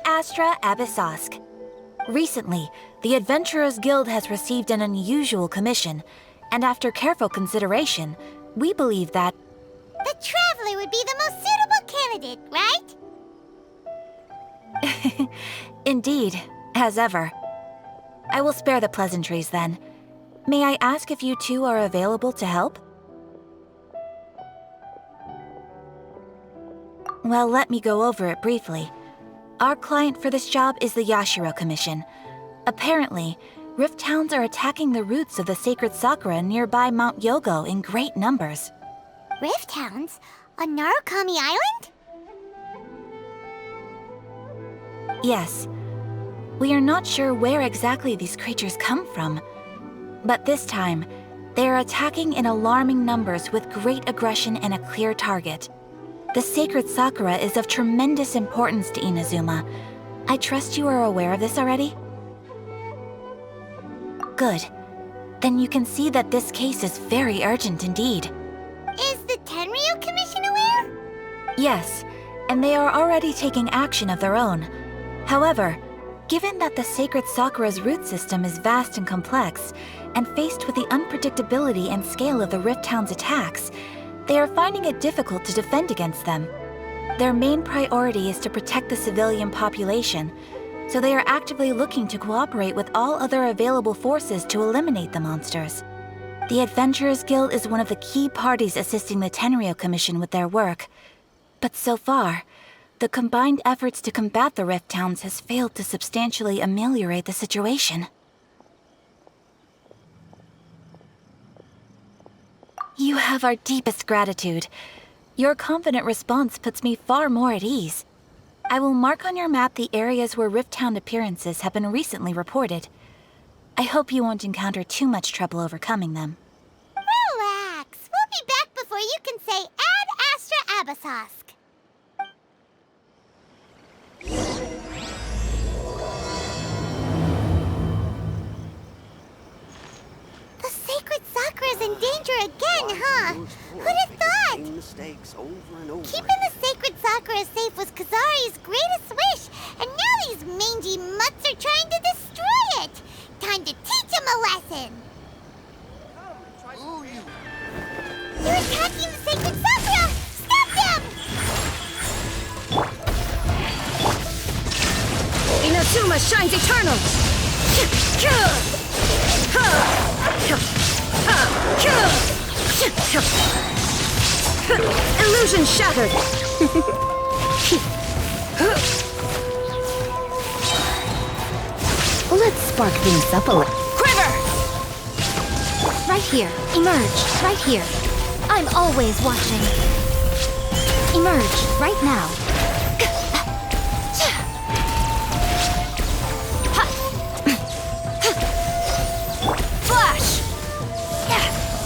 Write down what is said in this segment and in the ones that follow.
Astra Abyssosk. Recently, the Adventurers Guild has received an unusual commission, and after careful consideration, we believe that the Traveler would be the most suitable candidate, right? Indeed, as ever. I will spare the pleasantries then. May I ask if you two are available to help? Well, let me go over it briefly. Our client for this job is the Yashiro Commission. Apparently, Rift Hounds are attacking the roots of the sacred sakura nearby Mount Yogo in great numbers. Rift Hounds? On Narukami Island? Yes. We are not sure where exactly these creatures come from. But this time, they are attacking in alarming numbers with great aggression and a clear target. The sacred sakura is of tremendous importance to Inazuma. I trust you are aware of this already? Good. Then you can see that this case is very urgent indeed. Is the Tenryo Commission aware? Yes, and they are already taking action of their own. However, given that the sacred sakura's root system is vast and complex, and faced with the unpredictability and scale of the Rift Hound's attacks, they are finding it difficult to defend against them. Their main priority is to protect the civilian population, so they are actively looking to cooperate with all other available forces to eliminate the monsters. The Adventurers Guild is one of the key parties assisting the Tenryo Commission with their work. But so far, the combined efforts to combat the Rift Hounds has failed to substantially ameliorate the situation. You have our deepest gratitude. Your confident response puts me far more at ease. I will mark on your map the areas where Rift Hound appearances have been recently reported. I hope you won't encounter too much trouble overcoming them. Relax. We'll be back before you can say Ad Astra Abyssosk. The sacred sakura's in danger again, huh? Who'd have thought? Keeping the sacred sakura safe was Kazari's greatest wish, and now these mangy mutts are trying to destroy it. Time to teach him a lesson. They're attacking the sacred sakura! Stop them! Inazuma shines eternal! Illusion shattered! Let's spark things up a little. Quiver! Right here. Emerge. Right here. I'm always watching. Emerge. Right now. Flash!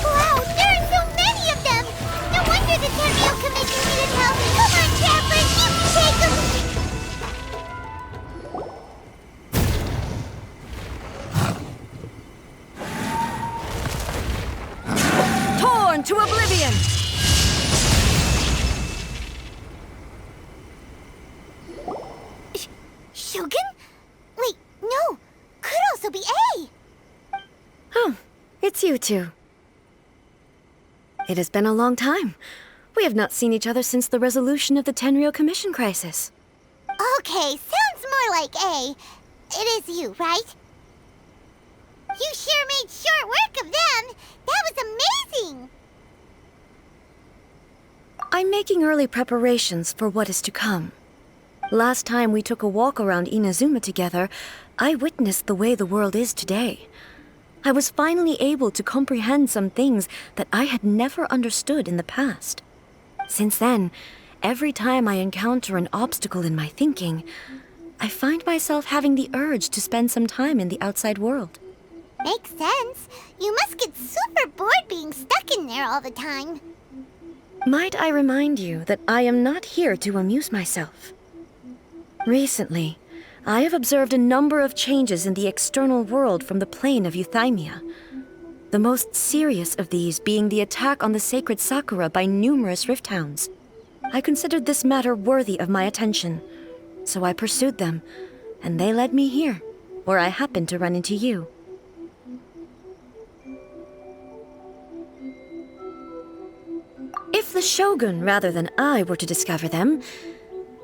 Wow, there are so many of them! No wonder the Tenryo Commission needed help! Come on, travelers, you can take them! Torn to oblivion! Shogun? Wait, no! Could also be A! Oh, it's you two. It has been a long time. We have not seen each other since the resolution of the Tenryo Commission crisis. Okay, sounds more like A. It is you, right? You sure made short work of them! That was amazing! I'm making early preparations for what is to come. Last time we took a walk around Inazuma together, I witnessed the way the world is today. I was finally able to comprehend some things that I had never understood in the past. Since then, every time I encounter an obstacle in my thinking, I find myself having the urge to spend some time in the outside world. Makes sense. You must get super bored being stuck in there all the time. Might I remind you that I am not here to amuse myself? Recently, I have observed a number of changes in the external world from the plane of Euthymia. The most serious of these being the attack on the sacred sakura by numerous Rift Hounds. I considered this matter worthy of my attention, so I pursued them, and they led me here, where I happened to run into you. If the Shogun rather than I were to discover them,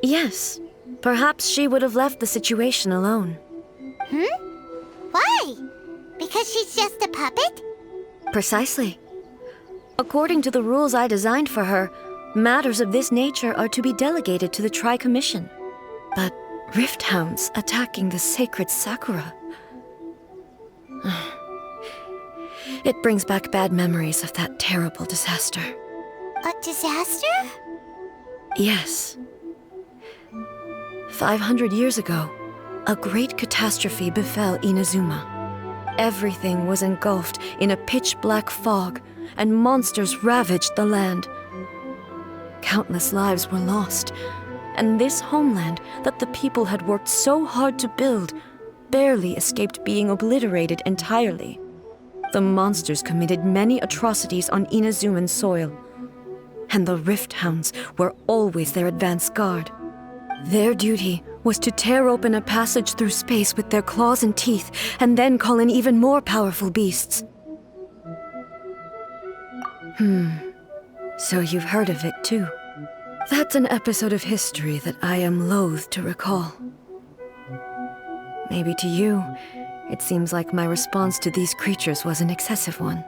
yes, perhaps she would have left the situation alone. Why? Because she's just a puppet? Precisely. According to the rules I designed for her, matters of this nature are to be delegated to the Tri-Commission. But Rift Hounds attacking the sacred Sakura... It brings back bad memories of that terrible disaster. A disaster? Yes. 500 years ago, a great catastrophe befell Inazuma. Everything was engulfed in a pitch-black fog, and monsters ravaged the land. Countless lives were lost, and this homeland that the people had worked so hard to build barely escaped being obliterated entirely. The monsters committed many atrocities on Inazuman soil, and the Rift Hounds were always their advance guard. Their duty was to tear open a passage through space with their claws and teeth, and then call in even more powerful beasts. So you've heard of it too. That's an episode of history that I am loath to recall. Maybe to you, it seems like my response to these creatures was an excessive one.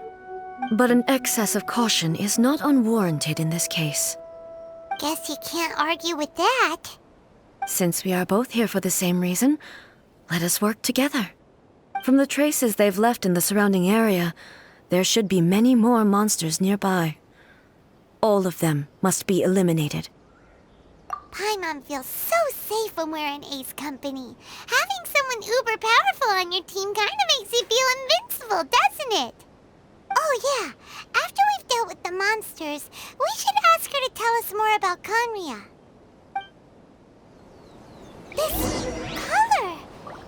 But an excess of caution is not unwarranted in this case. Guess you can't argue with that. Since we are both here for the same reason, let us work together. From the traces they've left in the surrounding area, there should be many more monsters nearby. All of them must be eliminated. Paimon feels so safe when we're in Ace Company. Having someone uber powerful on your team kinda makes you feel invincible, doesn't it? Oh yeah, after we've dealt with the monsters, we should ask her to tell us more about Conria. This color!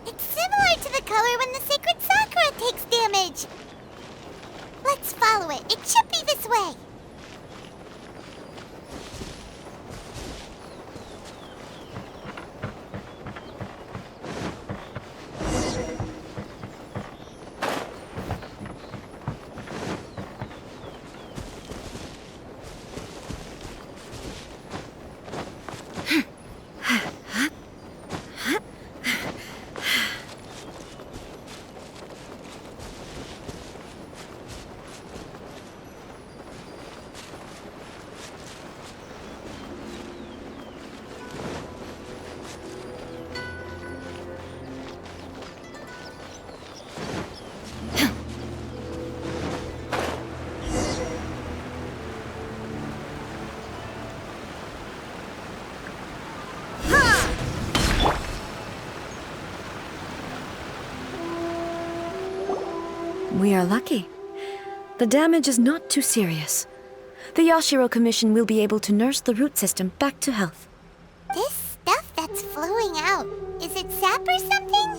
It's similar to the color when the sacred Sakura takes damage. Let's follow it. It should be this way. We are lucky. The damage is not too serious. The Yashiro Commission will be able to nurse the root system back to health. This stuff that's flowing out, is it sap or something?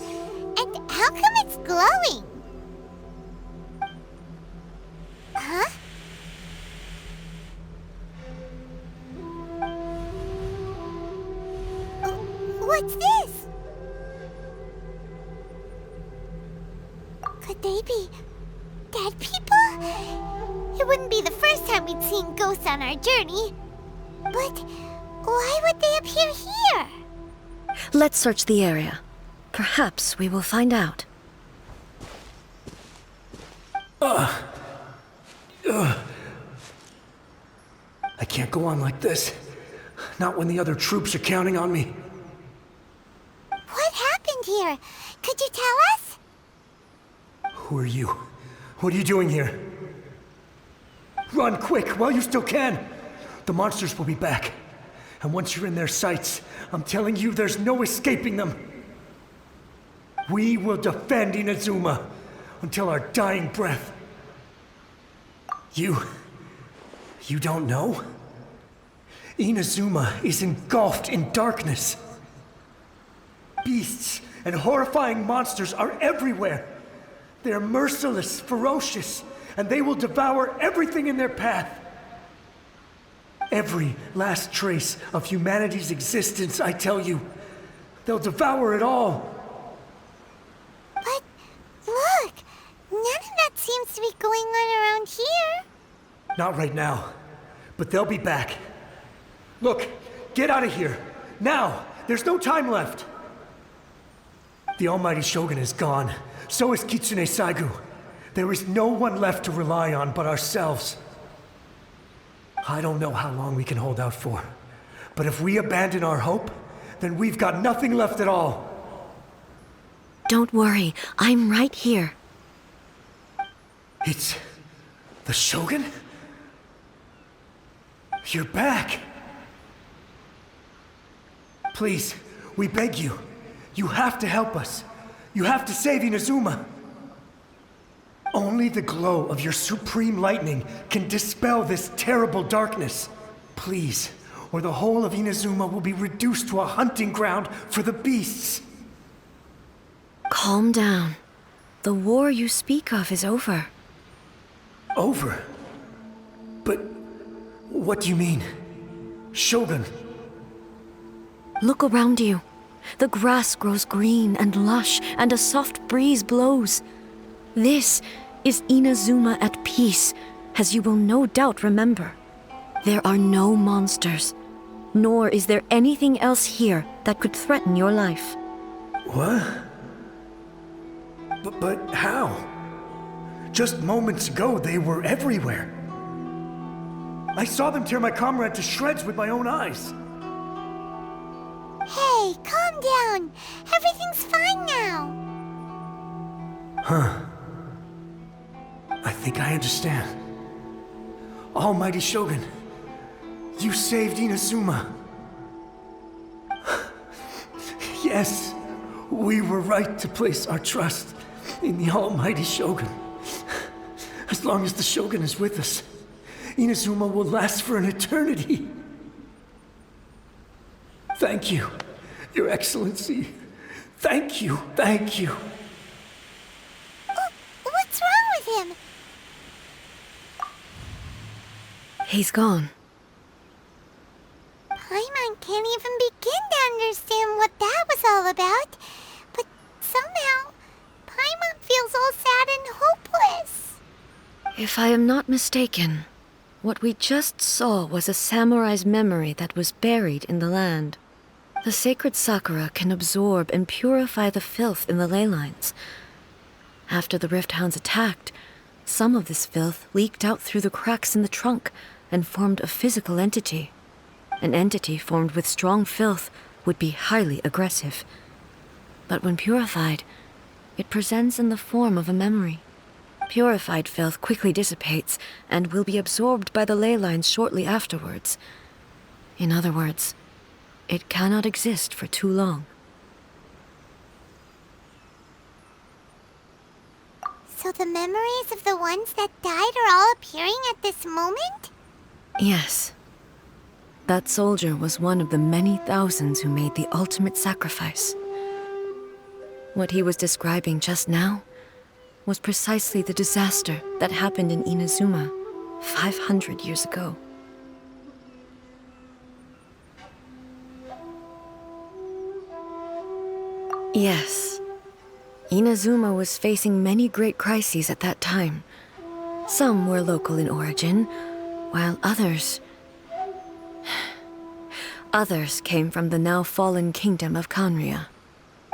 And how come it's glowing? Huh? What's this? Could they be dead people? It wouldn't be the first time we'd seen ghosts on our journey. But why would they appear here? Let's search the area. Perhaps we will find out. I can't go on like this. Not when the other troops are counting on me. What happened here? Could you tell us? Who are you? What are you doing here? Run quick while you still can! The monsters will be back. And once you're in their sights, I'm telling you there's no escaping them. We will defend Inazuma until our dying breath. You don't know? Inazuma is engulfed in darkness. Beasts and horrifying monsters are everywhere. They're merciless, ferocious, and they will devour everything in their path. Every last trace of humanity's existence, I tell you, They'll devour it all. But look, none of that seems to be going on around here. Not right now, but they'll be back. Look, get out of here. Now! There's no time left! The Almighty Shogun is gone. So is Kitsune Saigu. There is no one left to rely on but ourselves. I don't know how long we can hold out for. But if we abandon our hope, then we've got nothing left at all. Don't worry, I'm right here. It's... the Shogun? You're back! Please, we beg you. You have to help us. You have to save Inazuma. Only the glow of your supreme lightning can dispel this terrible darkness. Please, or the whole of Inazuma will be reduced to a hunting ground for the beasts. Calm down. The war you speak of is over. Over? But what do you mean? Shogun? Look around you. The grass grows green and lush, and a soft breeze blows. This is Inazuma at peace, as you will no doubt remember. There are no monsters, nor is there anything else here that could threaten your life. What? But how? Just moments ago, they were everywhere. I saw them tear my comrade to shreds with my own eyes. Hey, calm down. Everything's fine now. Huh. I think I understand. Almighty Shogun, you saved Inazuma. Yes, we were right to place our trust in the Almighty Shogun. As long as the Shogun is with us, Inazuma will last for an eternity. Thank you, Your Excellency. Thank you, thank you. What's wrong with him? He's gone. Paimon can't even begin to understand what that was all about. But somehow, Paimon feels all sad and hopeless. If I am not mistaken, what we just saw was a samurai's memory that was buried in the land. The sacred sakura can absorb and purify the filth in the ley lines. After the Rift Hounds attacked, some of this filth leaked out through the cracks in the trunk and formed a physical entity. An entity formed with strong filth would be highly aggressive. But when purified, it presents in the form of a memory. Purified filth quickly dissipates and will be absorbed by the ley lines shortly afterwards. In other words, it cannot exist for too long. So the memories of the ones that died are all appearing at this moment? Yes. That soldier was one of the many thousands who made the ultimate sacrifice. What he was describing just now was precisely the disaster that happened in Inazuma 500 years ago. Yes, Inazuma was facing many great crises at that time. Some were local in origin, while others came from the now fallen kingdom of Kanria.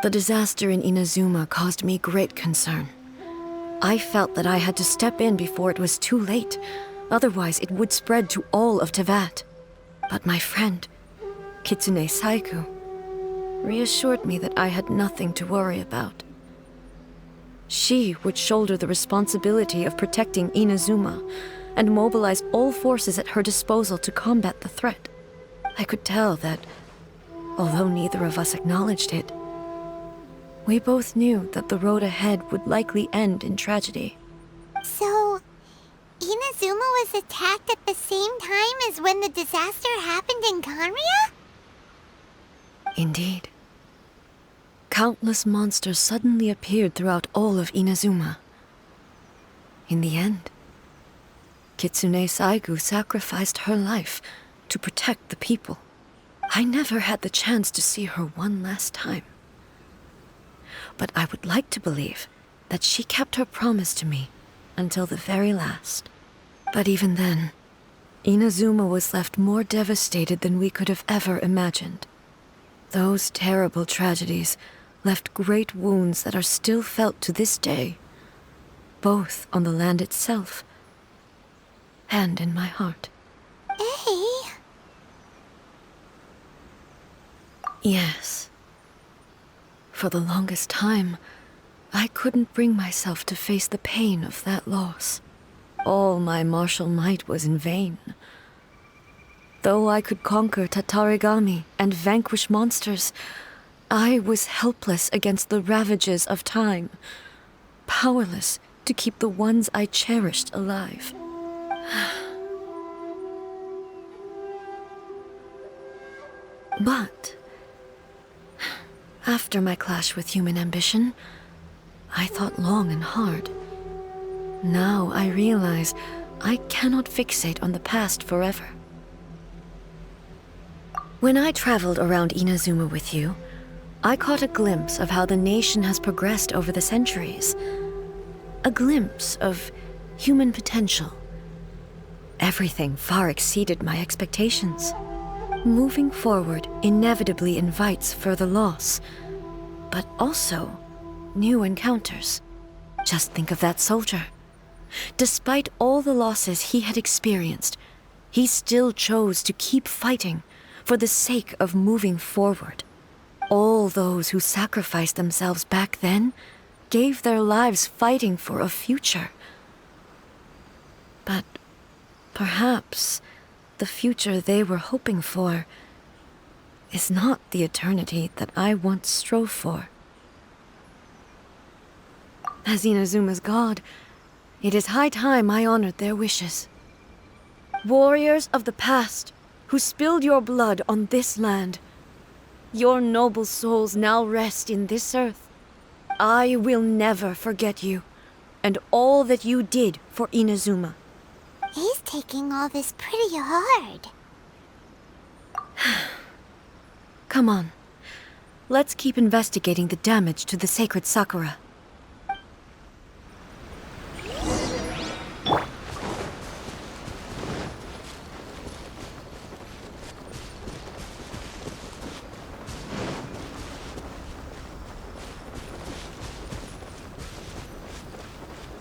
The disaster in Inazuma caused me great concern. I felt that I had to step in before it was too late, otherwise it would spread to all of Teyvat. But my friend, Kitsune Saigu, reassured me that I had nothing to worry about. She would shoulder the responsibility of protecting Inazuma and mobilize all forces at her disposal to combat the threat. I could tell that, although neither of us acknowledged it, we both knew that the road ahead would likely end in tragedy. So, Inazuma was attacked at the same time as when the disaster happened in Kanria? Indeed. Countless monsters suddenly appeared throughout all of Inazuma. In the end, Kitsune Saigu sacrificed her life to protect the people. I never had the chance to see her one last time. But I would like to believe that she kept her promise to me until the very last. But even then, Inazuma was left more devastated than we could have ever imagined. Those terrible tragedies left great wounds that are still felt to this day, both on the land itself and in my heart. Hey. Yes. For the longest time, I couldn't bring myself to face the pain of that loss. All my martial might was in vain. Though I could conquer Tatarigami and vanquish monsters, I was helpless against the ravages of time, powerless to keep the ones I cherished alive. But after my clash with human ambition, I thought long and hard. Now I realize I cannot fixate on the past forever. When I traveled around Inazuma with you, I caught a glimpse of how the nation has progressed over the centuries. A glimpse of human potential. Everything far exceeded my expectations. Moving forward inevitably invites further loss, but also new encounters. Just think of that soldier. Despite all the losses he had experienced, he still chose to keep fighting for the sake of moving forward. All those who sacrificed themselves back then gave their lives fighting for a future. But perhaps the future they were hoping for is not the eternity that I once strove for. As Inazuma's god, it is high time I honored their wishes. Warriors of the past, who spilled your blood on this land, your noble souls now rest in this earth. I will never forget you, and all that you did for Inazuma. He's taking all this pretty hard. Come on. Let's keep investigating the damage to the sacred Sakura.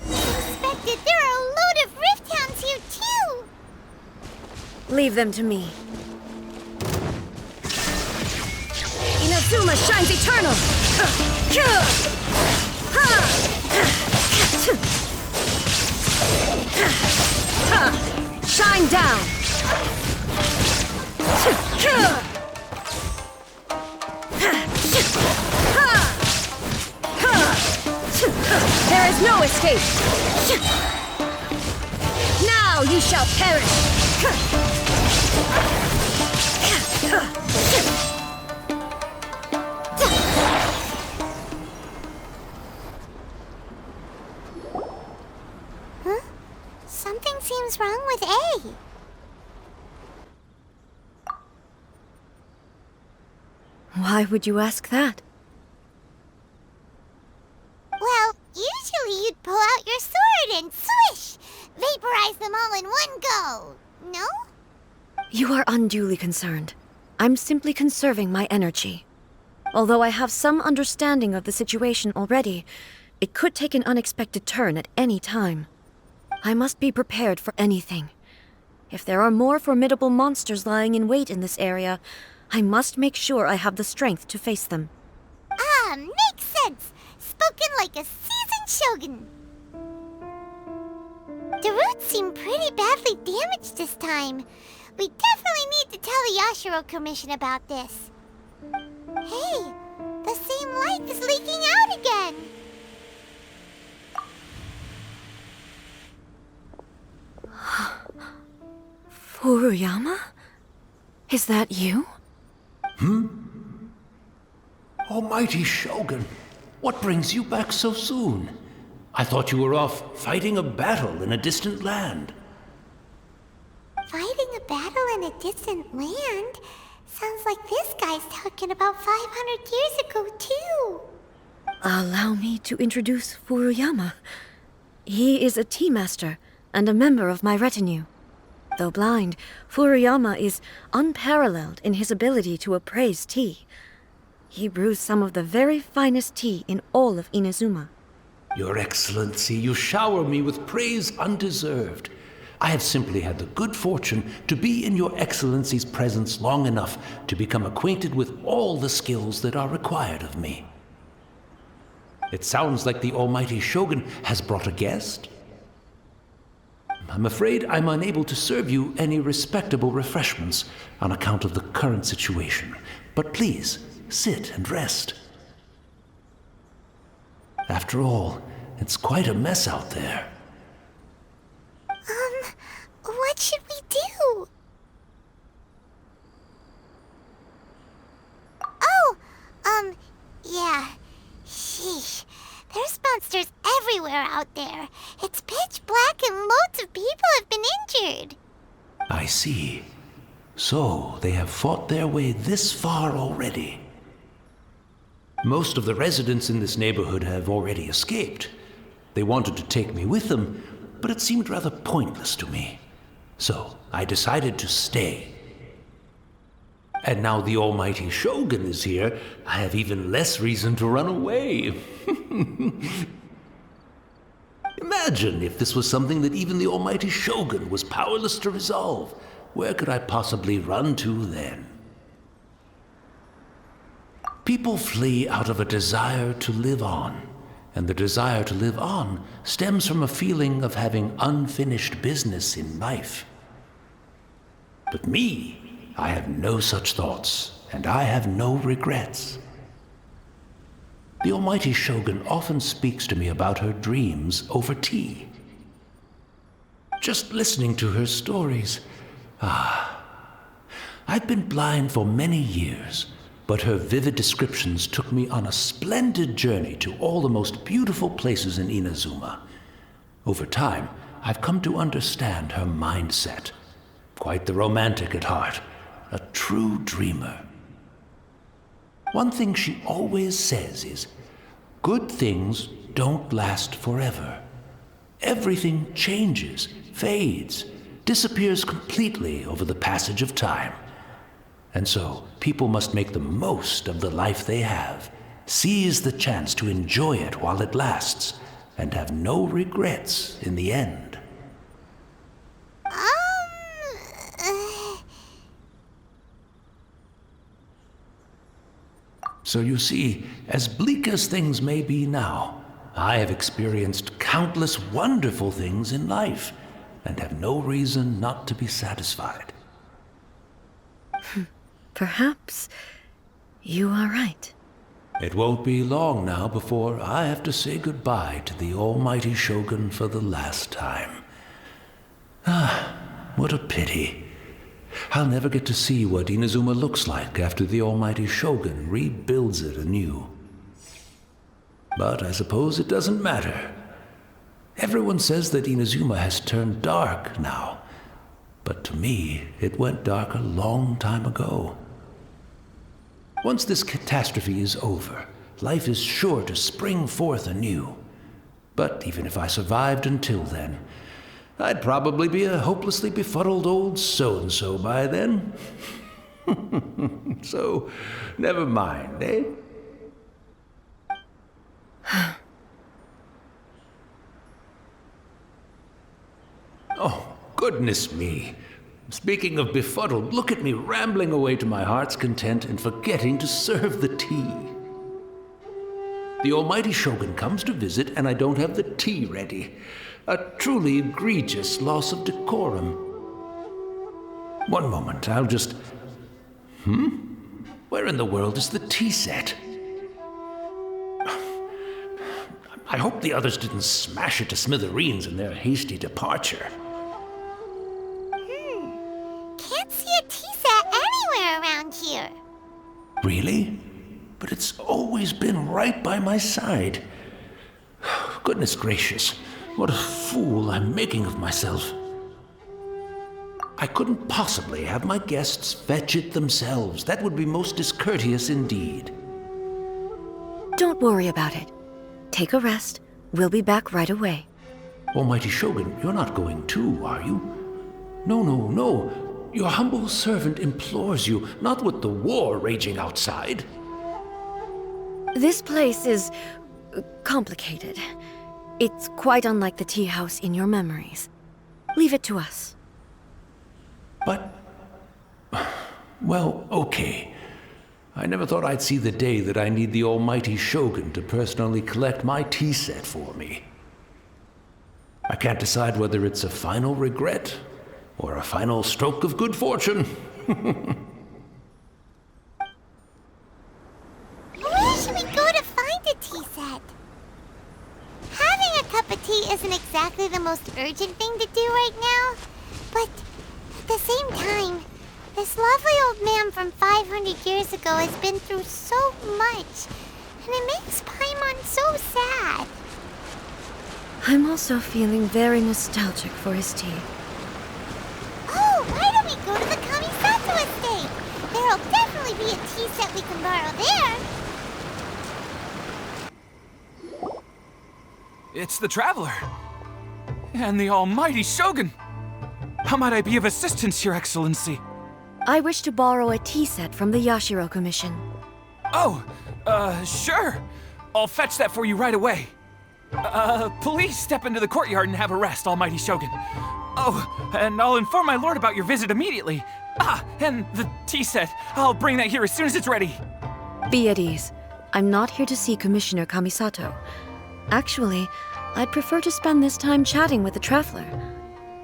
Suspected there are a load of Rift Hounds here too! Leave them to me. Inazuma shines eternal! Shine down! There is no escape! Now you shall perish! Huh? Something seems wrong with A. Why would you ask that? Well, usually you'd pull out your sword and swish! Vaporize them all in one go! No? You are unduly concerned. I'm simply conserving my energy. Although I have some understanding of the situation already, it could take an unexpected turn at any time. I must be prepared for anything. If there are more formidable monsters lying in wait in this area, I must make sure I have the strength to face them. Ah, makes sense! Spoken like a seasoned shogun! The roots seem pretty badly damaged this time. We definitely need to tell the Yashiro Commission about this. Hey, the same light is leaking out again! Furuyama? Is that you? Almighty Shogun, what brings you back so soon? I thought you were off fighting a battle in a distant land. Fighting a battle in a distant land? Sounds like this guy's talking about 500 years ago, too. Allow me to introduce Furuyama. He is a tea master and a member of my retinue. Though blind, Furuyama is unparalleled in his ability to appraise tea. He brews some of the very finest tea in all of Inazuma. Your Excellency, you shower me with praise undeserved. I have simply had the good fortune to be in Your Excellency's presence long enough to become acquainted with all the skills that are required of me. It sounds like the Almighty Shogun has brought a guest. I'm afraid I'm unable to serve you any respectable refreshments on account of the current situation. But please, sit and rest. After all, it's quite a mess out there. What should we do? Oh, yeah. Sheesh. There's monsters everywhere out there. It's pitch black and loads of people have been injured. I see. So, they have fought their way this far already. Most of the residents in this neighborhood have already escaped. They wanted to take me with them, but it seemed rather pointless to me. So, I decided to stay. And now the Almighty Shogun is here, I have even less reason to run away. Imagine if this was something that even the Almighty Shogun was powerless to resolve. Where could I possibly run to then? People flee out of a desire to live on, and the desire to live on stems from a feeling of having unfinished business in life. But me, I have no such thoughts, and I have no regrets. The Almighty Shogun often speaks to me about her dreams over tea. Just listening to her stories, I've been blind for many years, but her vivid descriptions took me on a splendid journey to all the most beautiful places in Inazuma. Over time, I've come to understand her mindset. Quite the romantic at heart, a true dreamer. One thing she always says is, good things don't last forever. Everything changes, fades, disappears completely over the passage of time. And so, people must make the most of the life they have, seize the chance to enjoy it while it lasts, and have no regrets in the end. So you see, as bleak as things may be now, I have experienced countless wonderful things in life, and have no reason not to be satisfied. Perhaps you are right. It won't be long now before I have to say goodbye to the Almighty Shogun for the last time. What a pity. I'll never get to see what Inazuma looks like after the Almighty Shogun rebuilds it anew. But I suppose it doesn't matter. Everyone says that Inazuma has turned dark now, but to me, it went dark a long time ago. Once this catastrophe is over, life is sure to spring forth anew. But even if I survived until then, I'd probably be a hopelessly befuddled old so-and-so by then. So, never mind, eh? Oh, goodness me. Speaking of befuddled, look at me rambling away to my heart's content and forgetting to serve the tea. The Almighty Shogun comes to visit and I don't have the tea ready. A truly egregious loss of decorum. One moment, I'll just... Where in the world is the tea set? I hope the others didn't smash it to smithereens in their hasty departure. Can't see a tea set anywhere around here. Really? But it's always been right by my side. Goodness gracious, what a fool I'm making of myself. I couldn't possibly have my guests fetch it themselves. That would be most discourteous indeed. Don't worry about it. Take a rest. We'll be back right away. Almighty Shogun, you're not going too, are you? No, no, no. Your humble servant implores you, not with the war raging outside. This place is complicated. It's quite unlike the tea house in your memories. Leave it to us. But... well, okay. I never thought I'd see the day that I need the almighty Shogun to personally collect my tea set for me. I can't decide whether it's a final regret or a final stroke of good fortune. Where should we go to find a tea set? Having a cup of tea isn't exactly the most urgent thing to do right now, but at the same time, this lovely old man from 500 years ago has been through so much, and it makes Paimon so sad. I'm also feeling very nostalgic for his tea. Oh, why don't we go to the Kamisato estate? There'll definitely be a tea set we can borrow there. It's the Traveler. And the almighty Shogun. How might I be of assistance, Your Excellency? I wish to borrow a tea set from the Yashiro Commission. Oh, sure. I'll fetch that for you right away. Please step into the courtyard and have a rest, almighty Shogun. Oh, and I'll inform my lord about your visit immediately. Ah, and the tea set. I'll bring that here as soon as it's ready. Be at ease. I'm not here to see Commissioner Kamisato. Actually, I'd prefer to spend this time chatting with the Traveler.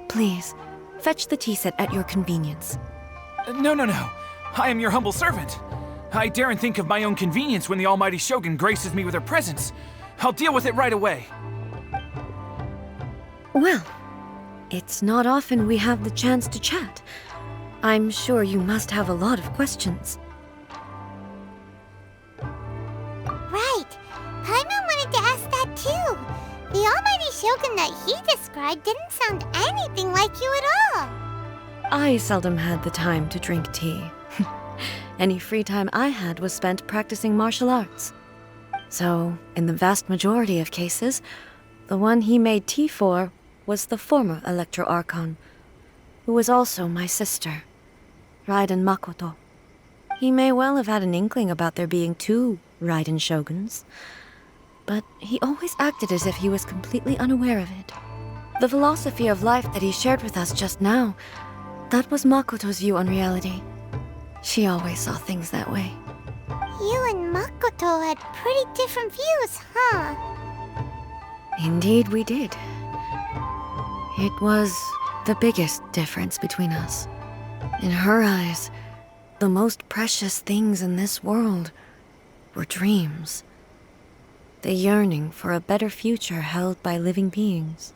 Please, fetch the tea set at your convenience. No. I am your humble servant. I daren't think of my own convenience when the almighty Shogun graces me with her presence. I'll deal with it right away. Well, it's not often we have the chance to chat. I'm sure you must have a lot of questions. Right. Paimon wanted to ask that too. The almighty Shogun that he described didn't sound anything like you at all. I seldom had the time to drink tea. Any free time I had was spent practicing martial arts. So, in the vast majority of cases, the one he made tea for was the former Electro Archon, who was also my sister, Raiden Makoto. He may well have had an inkling about there being two Raiden Shoguns, but he always acted as if he was completely unaware of it. The philosophy of life that he shared with us just now, that was Makoto's view on reality. She always saw things that way. You and Makoto had pretty different views, huh? Indeed we did. It was the biggest difference between us. In her eyes, the most precious things in this world were dreams. The yearning for a better future held by living beings.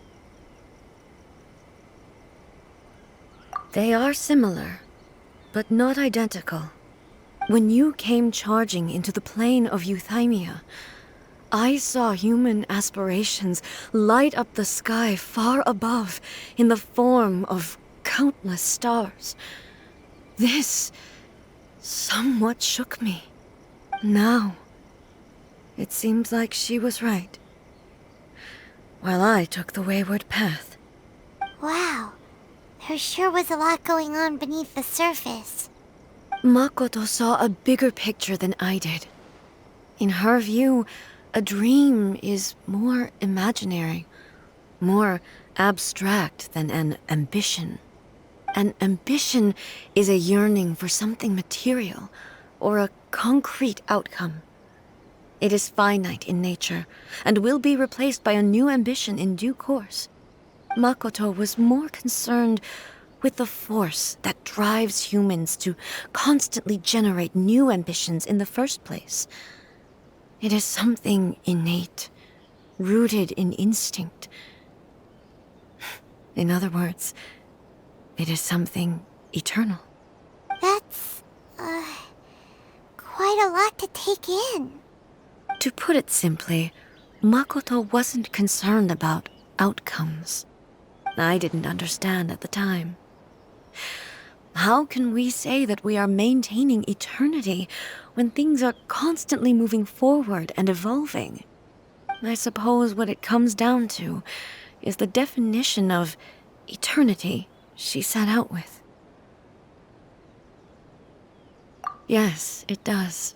They are similar, but not identical. When you came charging into the plane of Euthymia, I saw human aspirations light up the sky far above in the form of countless stars. This somewhat shook me. Now, it seems like she was right, while I took the wayward path. Wow. There sure was a lot going on beneath the surface. Makoto saw a bigger picture than I did. In her view, a dream is more imaginary, more abstract than an ambition. An ambition is a yearning for something material, or a concrete outcome. It is finite in nature, and will be replaced by a new ambition in due course. Makoto was more concerned with the force that drives humans to constantly generate new ambitions in the first place. It is something innate, rooted in instinct. In other words, it is something eternal. That's, quite a lot to take in. To put it simply, Makoto wasn't concerned about outcomes. I didn't understand at the time. How can we say that we are maintaining eternity when things are constantly moving forward and evolving? I suppose what it comes down to is the definition of eternity she set out with. Yes, it does.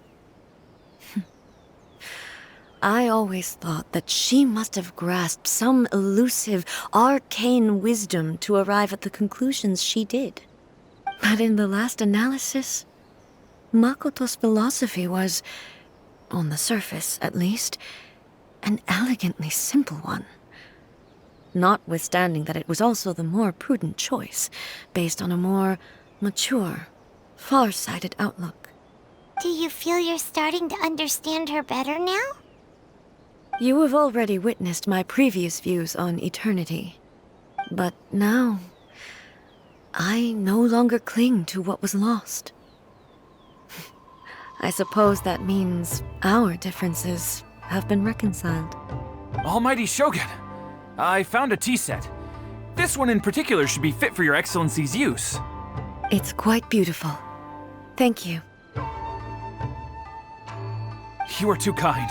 I always thought that she must have grasped some elusive, arcane wisdom to arrive at the conclusions she did. But in the last analysis, Makoto's philosophy was, on the surface at least, an elegantly simple one. Notwithstanding that it was also the more prudent choice, based on a more mature, far-sighted outlook. Do you feel you're starting to understand her better now? You have already witnessed my previous views on eternity. But now, I no longer cling to what was lost. I suppose that means our differences have been reconciled. Almighty Shogun, I found a tea set. This one in particular should be fit for your Excellency's use. It's quite beautiful. Thank you. You are too kind.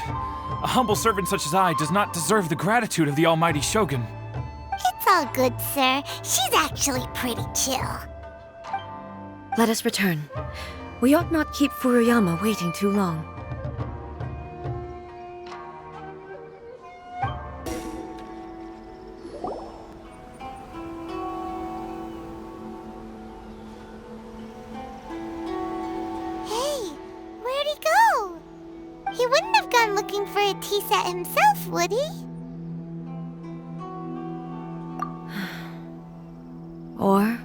A humble servant such as I does not deserve the gratitude of the Almighty Shogun. It's all good, sir. She's actually pretty chill. Let us return. We ought not keep Furuyama waiting too long. Hey, where'd he go? He wouldn't have gone looking for a tea set himself, would he? Or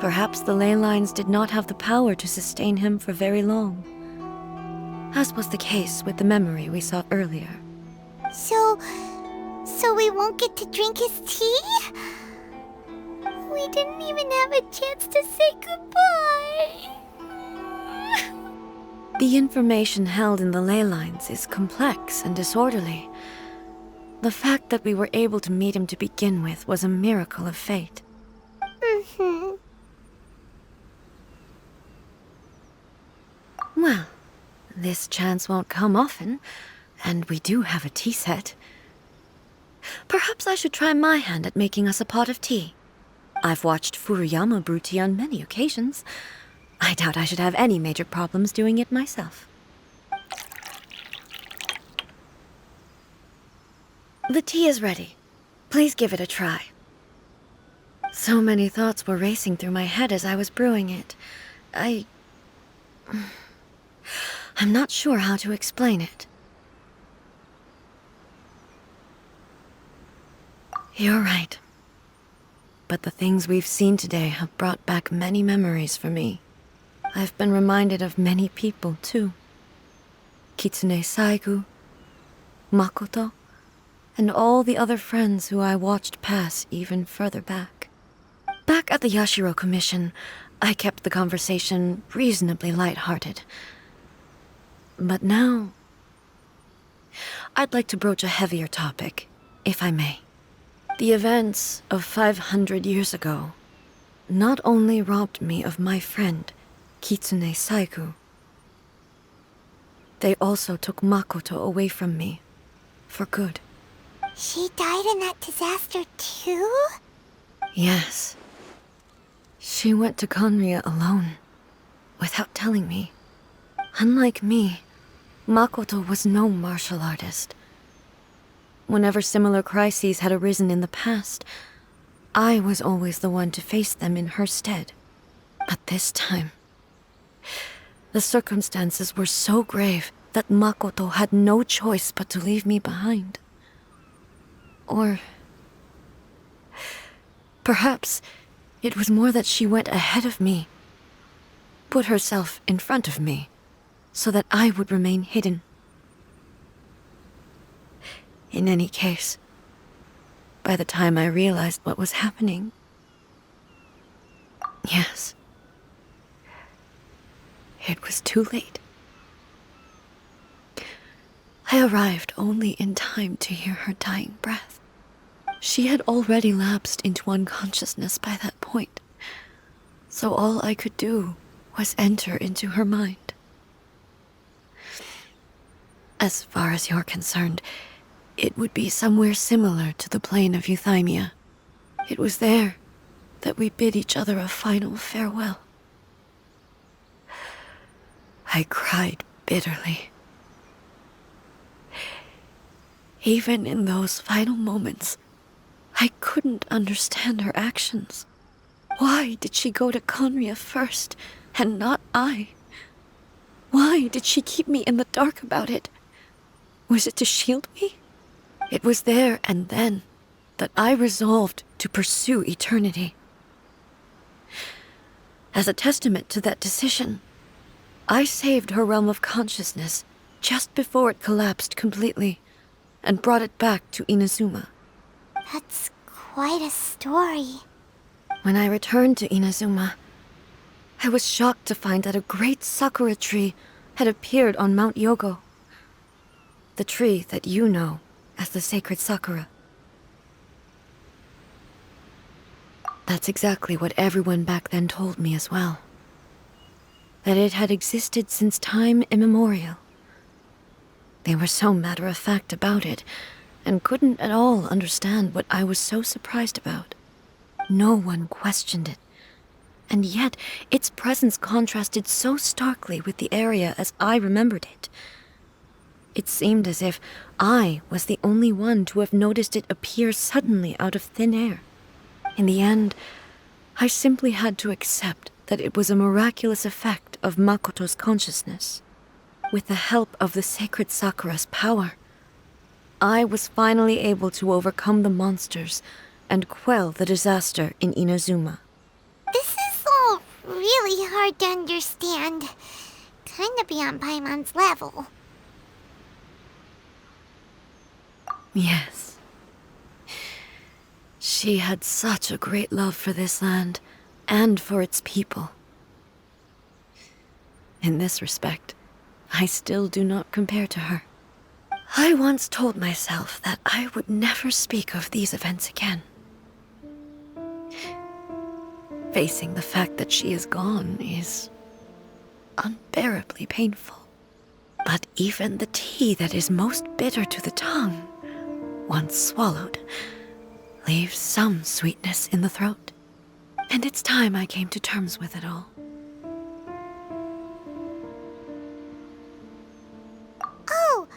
perhaps the ley lines did not have the power to sustain him for very long, as was the case with the memory we saw earlier. So we won't get to drink his tea? We didn't even have a chance to say goodbye. The information held in the ley lines is complex and disorderly. The fact that we were able to meet him to begin with was a miracle of fate. Well, this chance won't come often, and we do have a tea set. Perhaps I should try my hand at making us a pot of tea. I've watched Furuyama brew tea on many occasions. I doubt I should have any major problems doing it myself. The tea is ready. Please give it a try. So many thoughts were racing through my head as I was brewing it. I'm not sure how to explain it. You're right. But the things we've seen today have brought back many memories for me. I've been reminded of many people, too. Kitsune Saigu, Makoto, and all the other friends who I watched pass even further back. Back at the Yashiro Commission, I kept the conversation reasonably light-hearted. But now, I'd like to broach a heavier topic, if I may. The events of 500 years ago not only robbed me of my friend, Kitsune Saigu, they also took Makoto away from me, for good. She died in that disaster too? Yes. She went to Conria alone, without telling me. Unlike me, Makoto was no martial artist. Whenever similar crises had arisen in the past, I was always the one to face them in her stead. But this time, the circumstances were so grave that Makoto had no choice but to leave me behind. Or perhaps it was more that she went ahead of me, put herself in front of me, so that I would remain hidden. In any case, by the time I realized what was happening, yes, it was too late. I arrived only in time to hear her dying breath. She had already lapsed into unconsciousness by that point. So all I could do was enter into her mind. As far as you're concerned, it would be somewhere similar to the plane of Euthymia. It was there that we bid each other a final farewell. I cried bitterly. Even in those final moments, I couldn't understand her actions. Why did she go to Conria first, and not I? Why did she keep me in the dark about it? Was it to shield me? It was there and then that I resolved to pursue eternity. As a testament to that decision, I saved her realm of consciousness just before it collapsed completely, and brought it back to Inazuma. That's quite a story. When I returned to Inazuma, I was shocked to find that a great sakura tree had appeared on Mount Yogo. The tree that you know as the sacred sakura. That's exactly what everyone back then told me as well. That it had existed since time immemorial. They were so matter-of-fact about it, and couldn't at all understand what I was so surprised about. No one questioned it, and yet its presence contrasted so starkly with the area as I remembered it. It seemed as if I was the only one to have noticed it appear suddenly out of thin air. In the end, I simply had to accept that it was a miraculous effect of Makoto's consciousness. With the help of the sacred Sakura's power, I was finally able to overcome the monsters and quell the disaster in Inazuma. This is all really hard to understand. Kinda beyond Paimon's level. Yes. She had such a great love for this land, and for its people. In this respect, I still do not compare to her. I once told myself that I would never speak of these events again. Facing the fact that she is gone is unbearably painful. But even the tea that is most bitter to the tongue, once swallowed, leaves some sweetness in the throat. And it's time I came to terms with it all. Oh,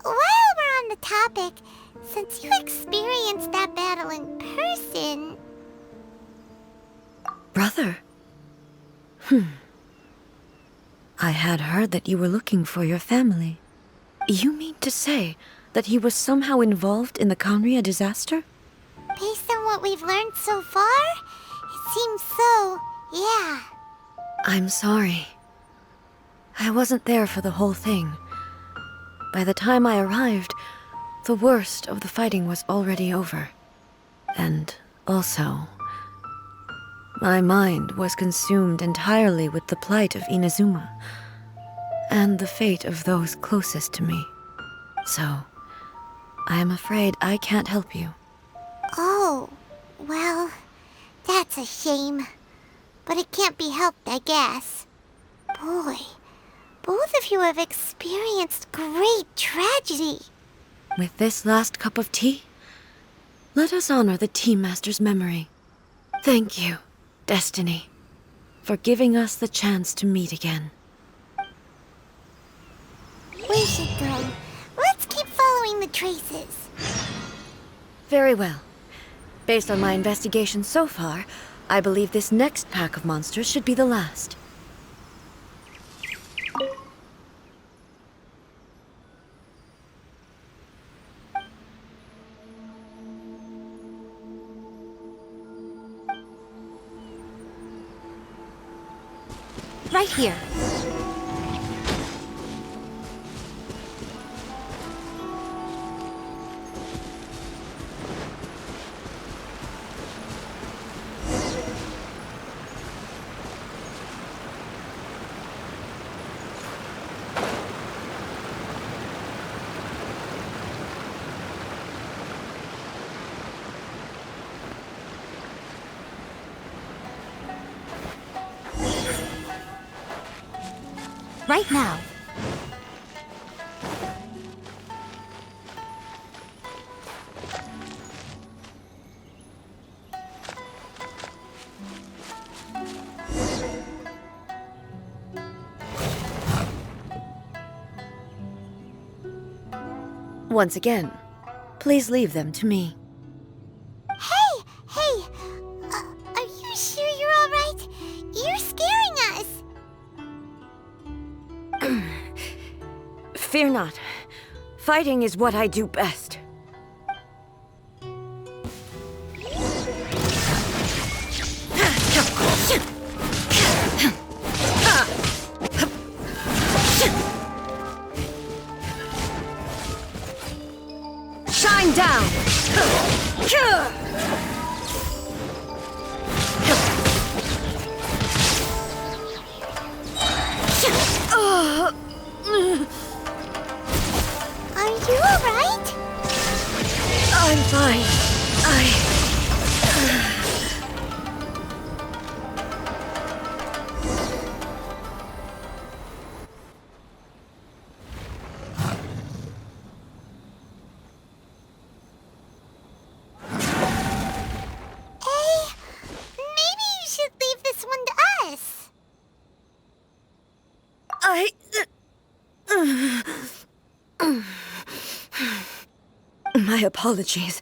while we're on the topic, since you experienced that battle in person... Brother? I had heard that you were looking for your family. You mean to say that he was somehow involved in the Conria disaster? Based on what we've learned so far, it seems so, yeah. I'm sorry. I wasn't there for the whole thing. By the time I arrived, the worst of the fighting was already over. And also, my mind was consumed entirely with the plight of Inazuma, and the fate of those closest to me. So, I am afraid I can't help you. Oh, well, that's a shame. But it can't be helped, I guess. Boy, both of you have experienced great tragedy. With this last cup of tea, let us honor the Tea Master's memory. Thank you, Destiny, for giving us the chance to meet again. We should go. Let's keep following the traces. Very well. Based on my investigation so far, I believe this next pack of monsters should be the last. Right here. right now. Once again, please leave them to me. Hey! Are you sure you're all right? You're scaring us! Fear not. Fighting is what I do best. Shine down! Are you all right? I'm fine. Maybe you should leave this one to us. My apologies.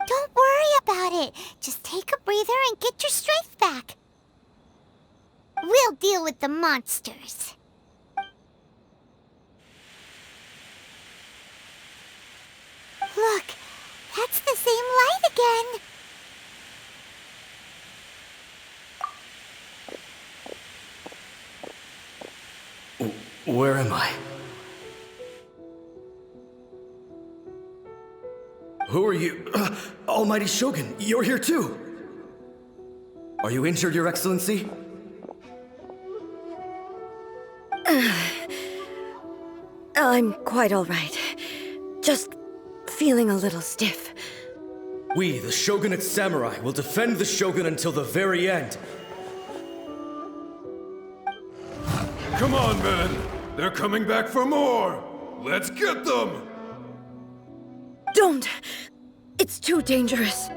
Don't worry about it. Just take a breather and get your strength back. We'll deal with the monsters. Look, that's the same light again. Where am I? Who are you? Almighty Shogun, you're here too! Are you injured, Your Excellency? I'm quite all right. Just feeling a little stiff. We, the Shogunate Samurai, will defend the Shogun until the very end. Come on, men! They're coming back for more! Let's get them! Don't! It's too dangerous.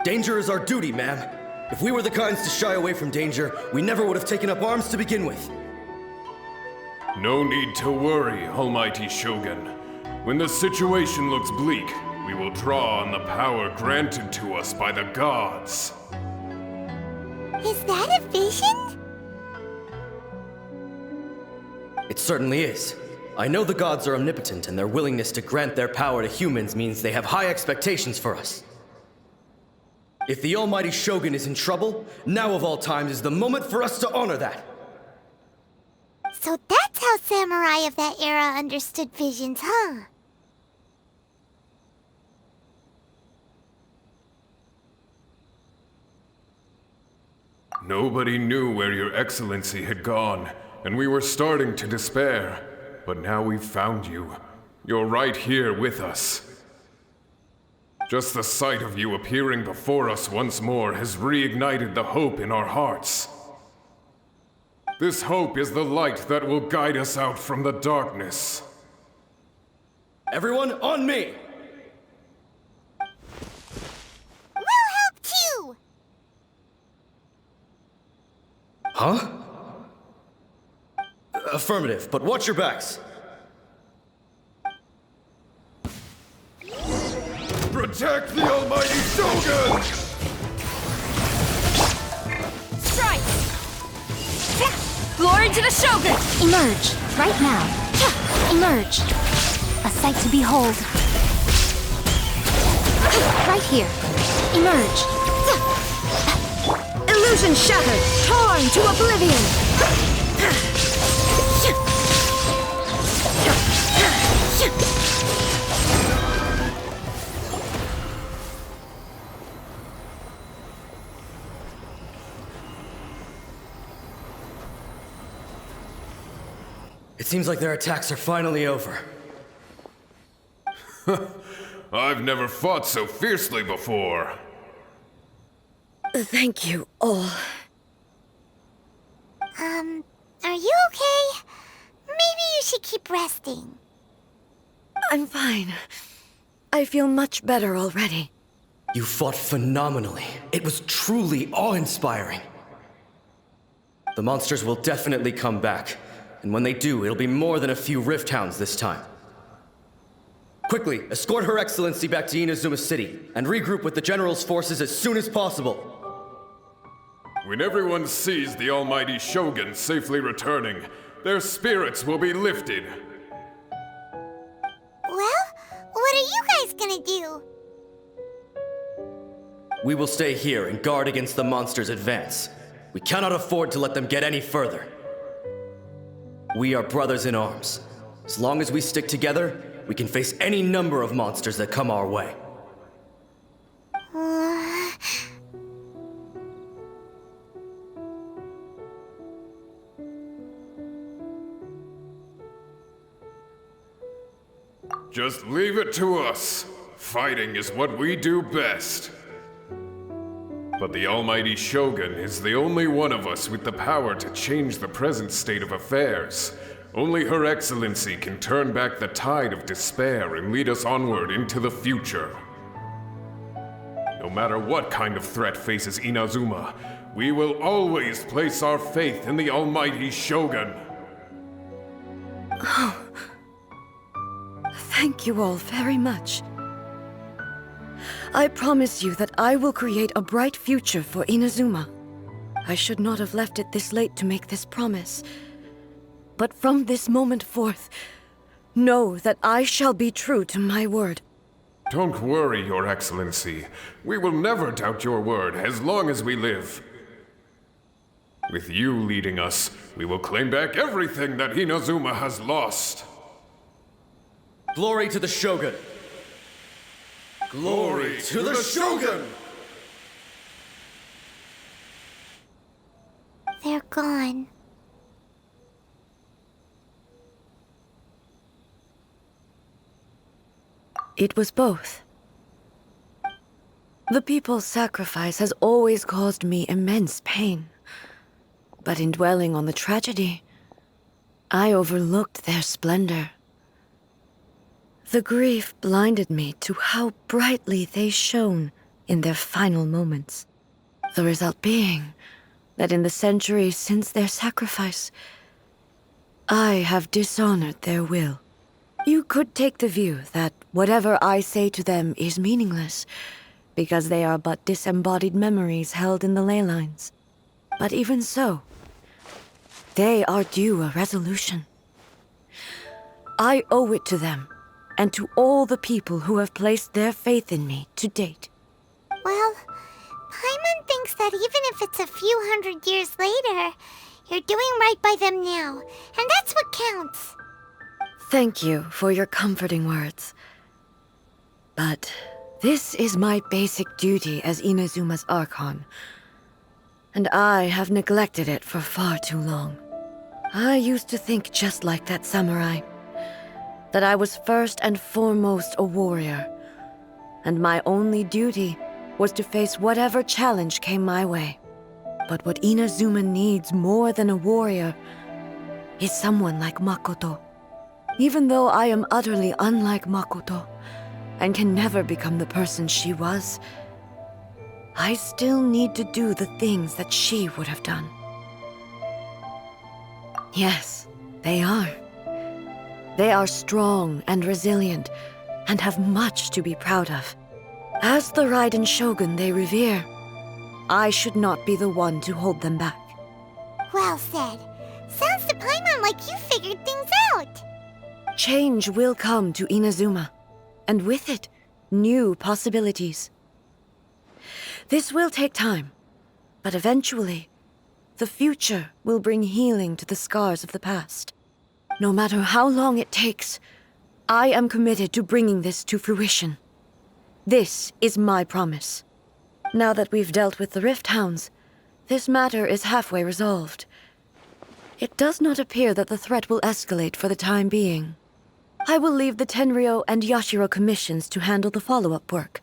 Danger is our duty, ma'am. If we were the kinds to shy away from danger, we never would have taken up arms to begin with. No need to worry, Almighty Shogun. When the situation looks bleak, we will draw on the power granted to us by the gods. Is that a vision? It certainly is. I know the gods are omnipotent, and their willingness to grant their power to humans means they have high expectations for us. If the Almighty Shogun is in trouble, now of all times is the moment for us to honor that. So that's how samurai of that era understood visions, huh? Nobody knew where Your Excellency had gone, and we were starting to despair. But now we've found you. You're right here with us. Just the sight of you appearing before us once more has reignited the hope in our hearts. This hope is the light that will guide us out from the darkness. Everyone, on me! We'll help too! Huh? Affirmative, but watch your backs. Protect the Almighty Shogun! Strike! Glory to the Shogun! Emerge, right now. Emerge. A sight to behold. Right here. Emerge. Illusion shattered, torn to oblivion! It seems like their attacks are finally over. I've never fought so fiercely before. Thank you all. Are Are you okay? Maybe you should keep resting. I'm fine. I feel much better already. You fought phenomenally. It was truly awe-inspiring. The monsters will definitely come back, and when they do, it'll be more than a few Rift Hounds this time. Quickly, escort Her Excellency back to Inazuma City, and regroup with the General's forces as soon as possible. When everyone sees the almighty Shogun safely returning, their spirits will be lifted. Well, what are you guys gonna do? We will stay here and guard against the monsters' advance. We cannot afford to let them get any further. We are brothers in arms. As long as we stick together, we can face any number of monsters that come our way. Just leave it to us. Fighting is what we do best. But the almighty Shogun is the only one of us with the power to change the present state of affairs. Only Her Excellency can turn back the tide of despair and lead us onward into the future. No matter what kind of threat faces Inazuma, we will always place our faith in the almighty Shogun. Thank you all very much. I promise you that I will create a bright future for Inazuma. I should not have left it this late to make this promise. But from this moment forth, know that I shall be true to my word. Don't worry, Your Excellency. We will never doubt your word as long as we live. With you leading us, we will claim back everything that Inazuma has lost. Glory to the Shogun! Glory to the Shogun! They're gone. It was both. The people's sacrifice has always caused me immense pain. But in dwelling on the tragedy, I overlooked their splendor. The grief blinded me to how brightly they shone in their final moments. The result being that in the centuries since their sacrifice, I have dishonored their will. You could take the view that whatever I say to them is meaningless, because they are but disembodied memories held in the ley lines. But even so, they are due a resolution. I owe it to them, and to all the people who have placed their faith in me to date. Well, Paimon thinks that even if it's a few hundred years later, you're doing right by them now, and that's what counts. Thank you for your comforting words. But this is my basic duty as Inazuma's Archon, and I have neglected it for far too long. I used to think just like that samurai, that I was first and foremost a warrior, and my only duty was to face whatever challenge came my way. But what Inazuma needs more than a warrior is someone like Makoto. Even though I am utterly unlike Makoto, and can never become the person she was, I still need to do the things that she would have done. Yes, they are. They are strong and resilient, and have much to be proud of. As the Raiden Shogun they revere, I should not be the one to hold them back. Well said. Sounds to Paimon like you figured things out. Change will come to Inazuma, and with it, new possibilities. This will take time, but eventually, the future will bring healing to the scars of the past. No matter how long it takes, I am committed to bringing this to fruition. This is my promise. Now that we've dealt with the Rift Hounds, this matter is halfway resolved. It does not appear that the threat will escalate for the time being. I will leave the Tenryo and Yashiro commissions to handle the follow-up work,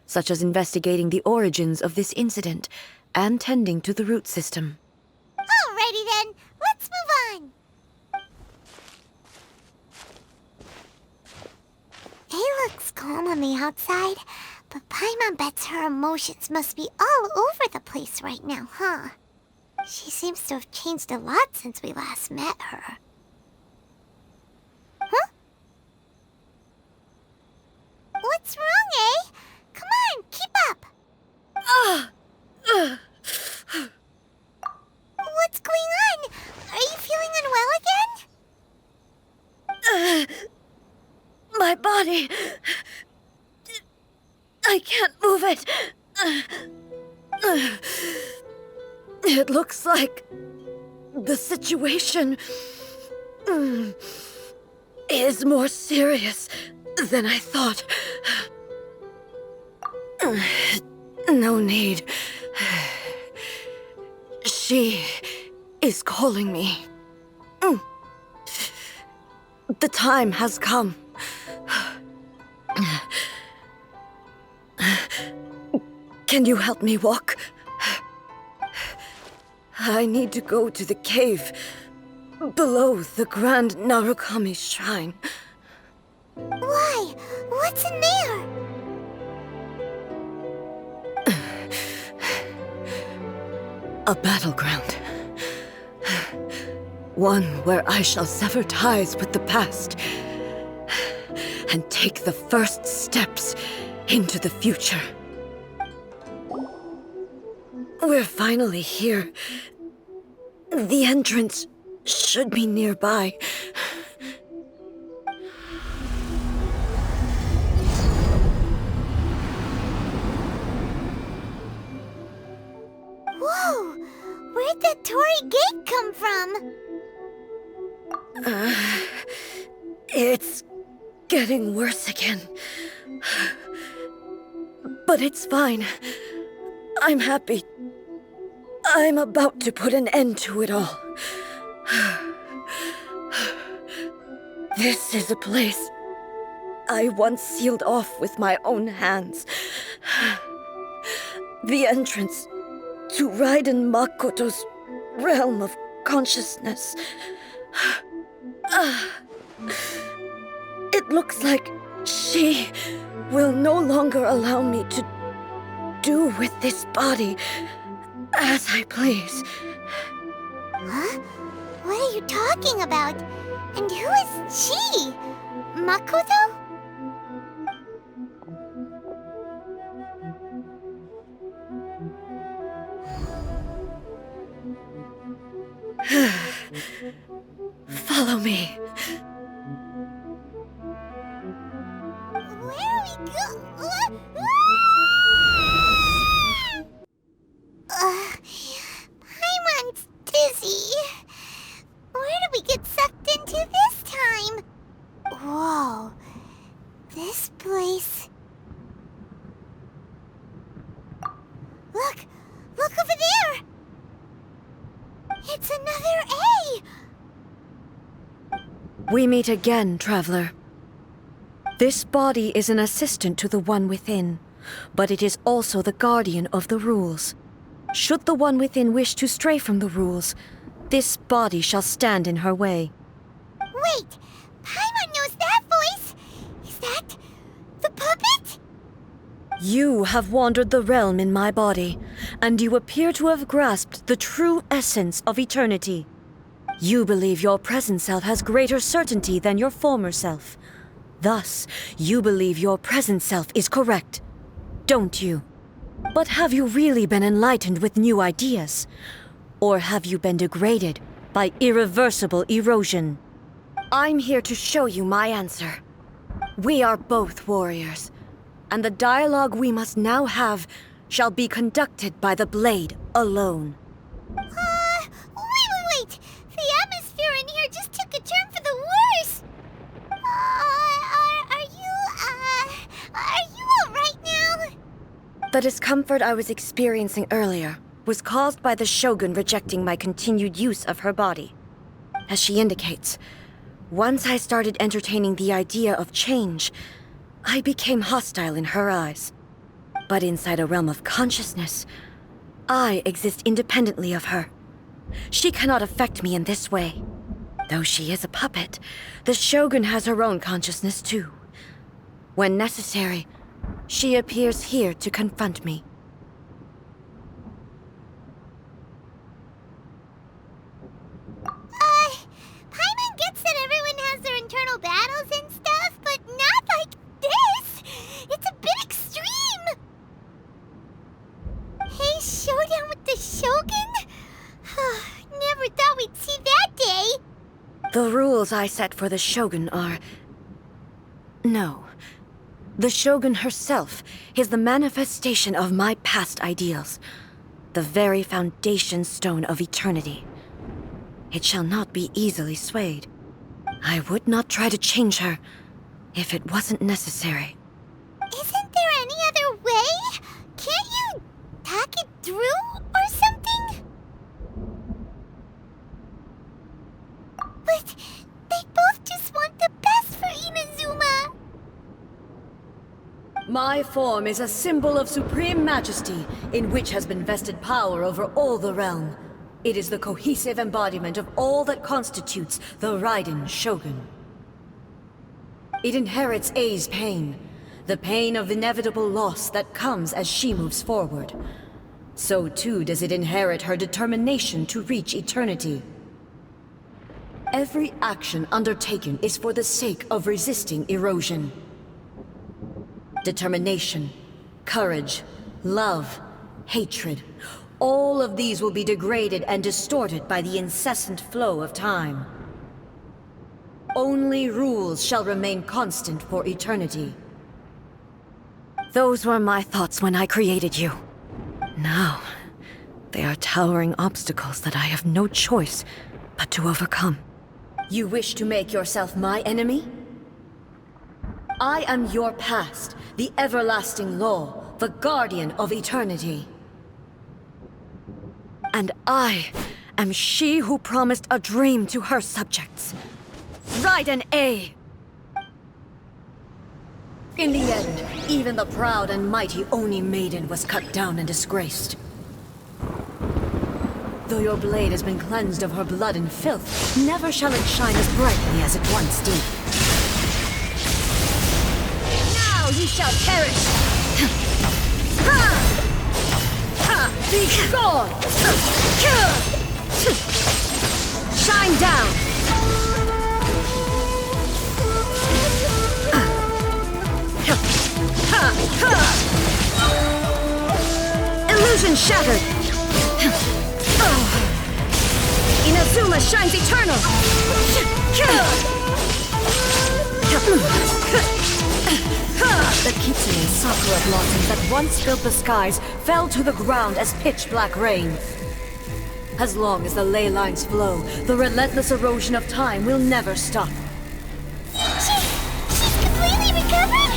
such as investigating the origins of this incident and tending to the root system. Alrighty then, let's Let's move on. It looks calm on the outside, but Paimon bets her emotions must be all over the place right now, huh? She seems to have changed a lot since we last met her. Huh? What's wrong, eh? Come on, keep up! What's going on? Are you feeling unwell again? My body... I can't move it. It looks like the situation is more serious than I thought. No need. She is calling me. The time has come. Can you help me walk? I need to go to the cave below the Grand Narukami Shrine. Why? What's in there? A battleground. One where I shall sever ties with the past and take the first steps into the future. We're finally here. The entrance should be nearby. Whoa! Where'd that Torii gate come from? It's getting worse again. But it's fine. I'm happy. I'm about to put an end to it all. This is a place I once sealed off with my own hands. The entrance to Raiden Makoto's realm of consciousness. It looks like she will no longer allow me to do with this body as I please. Huh? What are you talking about? And who is she? Makoto? Follow me. Where are we Paimon's dizzy. Where did we get sucked into this time? Whoa. This place... Look! Look over there! It's another A! We meet again, traveler. This body is an assistant to the one within, but it is also the guardian of the rules. Should the one within wish to stray from the rules, this body shall stand in her way. Wait! Paimon knows that voice! Is that... the puppet? You have wandered the realm in my body, and you appear to have grasped the true essence of eternity. You believe your present self has greater certainty than your former self. Thus, you believe your present self is correct, don't you? But have you really been enlightened with new ideas? Or have you been degraded by irreversible erosion? I'm here to show you my answer. We are both warriors, and the dialogue we must now have shall be conducted by the blade alone. Wait! The atmosphere in here just took a turn for the worse! Are you alright now? The discomfort I was experiencing earlier was caused by the Shogun rejecting my continued use of her body. As she indicates, once I started entertaining the idea of change, I became hostile in her eyes. But inside a realm of consciousness, I exist independently of her. She cannot affect me in this way. Though she is a puppet, the Shogun has her own consciousness too. When necessary, she appears here to confront me. Paimon gets that everyone has their internal battles and stuff, but not like this! It's a bit extreme! Hey, showdown with the Shogun? Never thought we'd see that day! The rules I set for the Shogun are... No. The Shogun herself is the manifestation of my past ideals. The very foundation stone of eternity. It shall not be easily swayed. I would not try to change her if it wasn't necessary. Isn't there any other way? Can't you talk it through or something? But they both just want the best for Inazuma. My form is a symbol of supreme majesty, in which has been vested power over all the realm. It is the cohesive embodiment of all that constitutes the Raiden Shogun. It inherits Ei's pain, the pain of inevitable loss that comes as she moves forward. So too does it inherit her determination to reach eternity. Every action undertaken is for the sake of resisting erosion. Determination, courage, love, hatred. All of these will be degraded and distorted by the incessant flow of time. Only rules shall remain constant for eternity. Those were my thoughts when I created you. Now, they are towering obstacles that I have no choice but to overcome. You wish to make yourself my enemy? I am your past, the everlasting law, the guardian of eternity. And I am she who promised a dream to her subjects. Raiden A. In the end, even the proud and mighty Oni Maiden was cut down and disgraced. Though your blade has been cleansed of her blood and filth, never shall it shine as brightly as it once did. Now you shall perish! Be gone! Shine down! Illusion shattered! Inazuma shines eternal! The Kitsune sakura blossoms that once filled the skies fell to the ground as pitch-black rain. As long as the ley lines flow, the relentless erosion of time will never stop. She's completely recovered?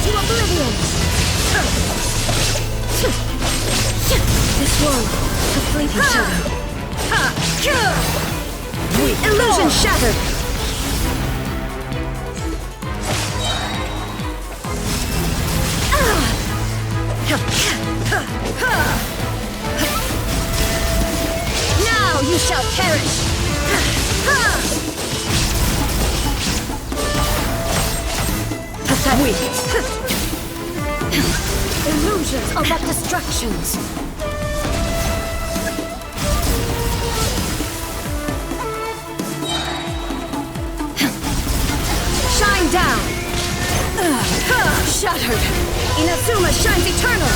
To oblivion! This world, the fleeting shadow. Illusion shattered! Now you shall perish! Pathetic! Illusions are but distractions! Shine down! Shattered! Inazuma shines eternal!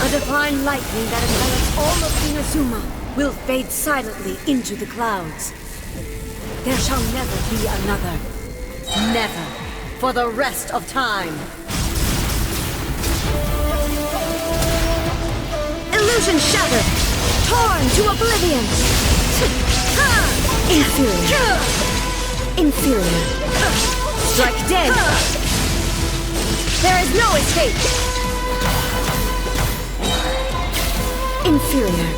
The divine lightning that envelops all of Inazuma will fade silently into the clouds. There shall never be another. Never. For the rest of time. Illusion shattered! Torn to oblivion! Inferior. Inferior. Strike dead! There is no escape! Inferior.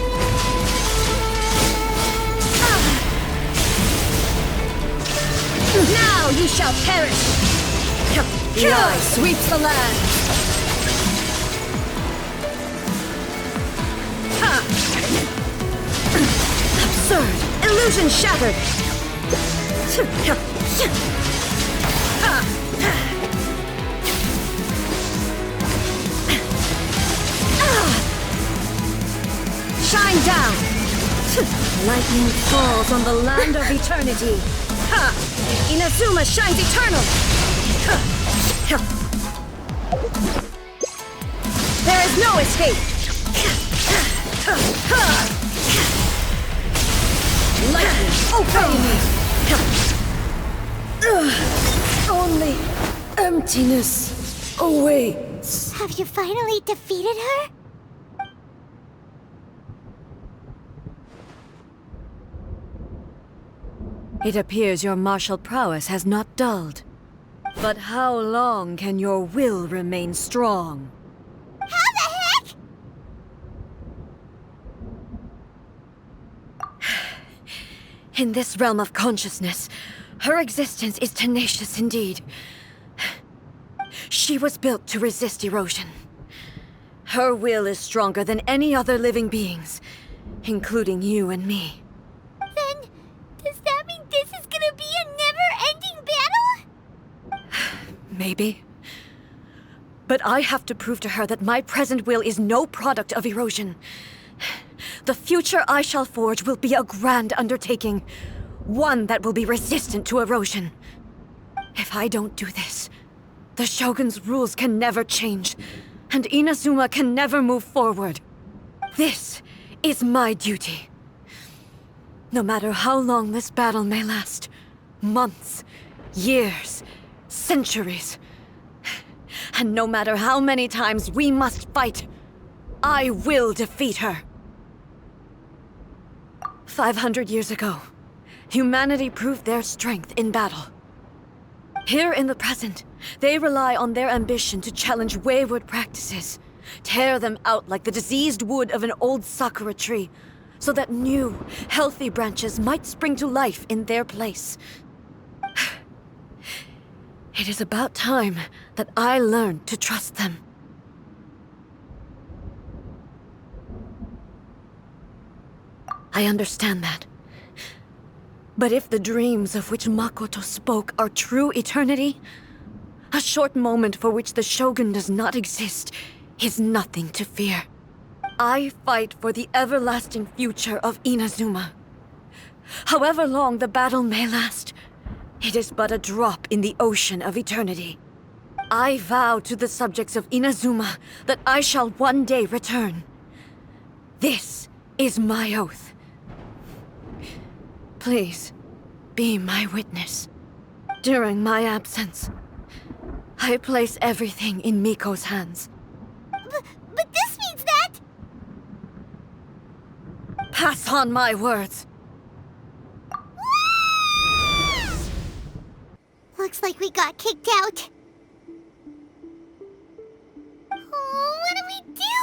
Now you shall perish! The eye sweeps the land! Word! Illusion shattered! Shine down! Lightning falls on the land of eternity. Ha! Inazuma shines eternal! There is no escape! Lightning, obey me! Only emptiness awaits. Have you finally defeated her? It appears your martial prowess has not dulled. But how long can your will remain strong? How the heck? In this realm of consciousness, her existence is tenacious indeed. She was built to resist erosion. Her will is stronger than any other living beings, including you and me. Then, does that mean this is gonna be a never-ending battle? Maybe. But I have to prove to her that my present will is no product of erosion. The future I shall forge will be a grand undertaking, one that will be resistant to erosion. If I don't do this, the Shogun's rules can never change, and Inazuma can never move forward. This is my duty. No matter how long this battle may last, months, years, centuries, and no matter how many times we must fight, I will defeat her. 500 years ago, humanity proved their strength in battle. Here in the present, they rely on their ambition to challenge wayward practices, tear them out like the diseased wood of an old sakura tree, so that new, healthy branches might spring to life in their place. It is about time that I learned to trust them. I understand that. But if the dreams of which Makoto spoke are true eternity, a short moment for which the Shogun does not exist is nothing to fear. I fight for the everlasting future of Inazuma. However long the battle may last, it is but a drop in the ocean of eternity. I vow to the subjects of Inazuma that I shall one day return. This is my oath. Please, be my witness. During my absence, I place everything in Miko's hands. But this means that... Pass on my words. Looks like we got kicked out. Oh, what do we do?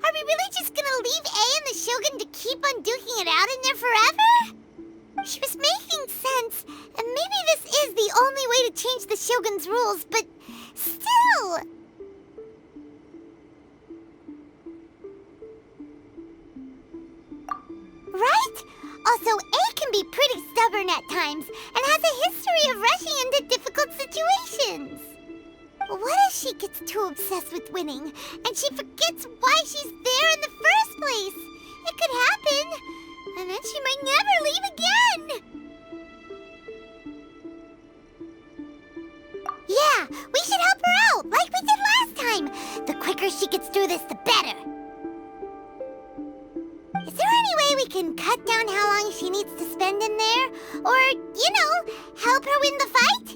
Are we really just gonna leave A and the Shogun to keep on duking it out in there forever? She was making sense, and maybe this is the only way to change the Shogun's rules, but still... Right? Also, A can be pretty stubborn at times, and has a history of rushing into difficult situations. What if she gets too obsessed with winning, and she forgets why she's there in the first place? It could happen. And then she might never leave again! Yeah, we should help her out, like we did last time! The quicker she gets through this, the better! Is there any way we can cut down how long she needs to spend in there? Or, help her win the fight?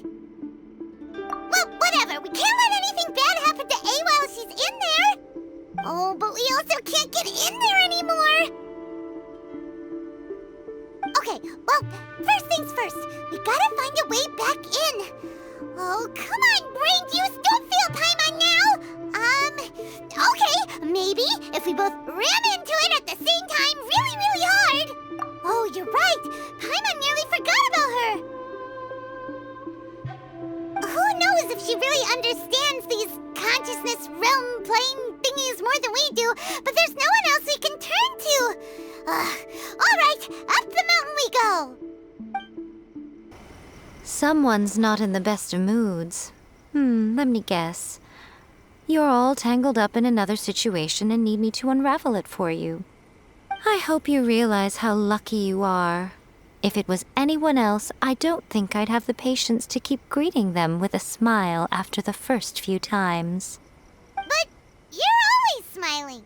Well, whatever, we can't let anything bad happen to A while she's in there! Oh, but we also can't get in there anymore! Okay, well, first things first. We gotta find a way back in. Oh, come on, brain juice, don't feel Paimon now! Okay, maybe if we both ram into it at the same time really, really hard. Oh, you're right. Paimon nearly forgot about her. Who knows if she really understands these consciousness realm plane thingies more than we do, but there's no one else we can turn to. All right, up the mountain go? Someone's not in the best of moods. Let me guess. You're all tangled up in another situation and need me to unravel it for you. I hope you realize how lucky you are. If it was anyone else, I don't think I'd have the patience to keep greeting them with a smile after the first few times. But you're always smiling.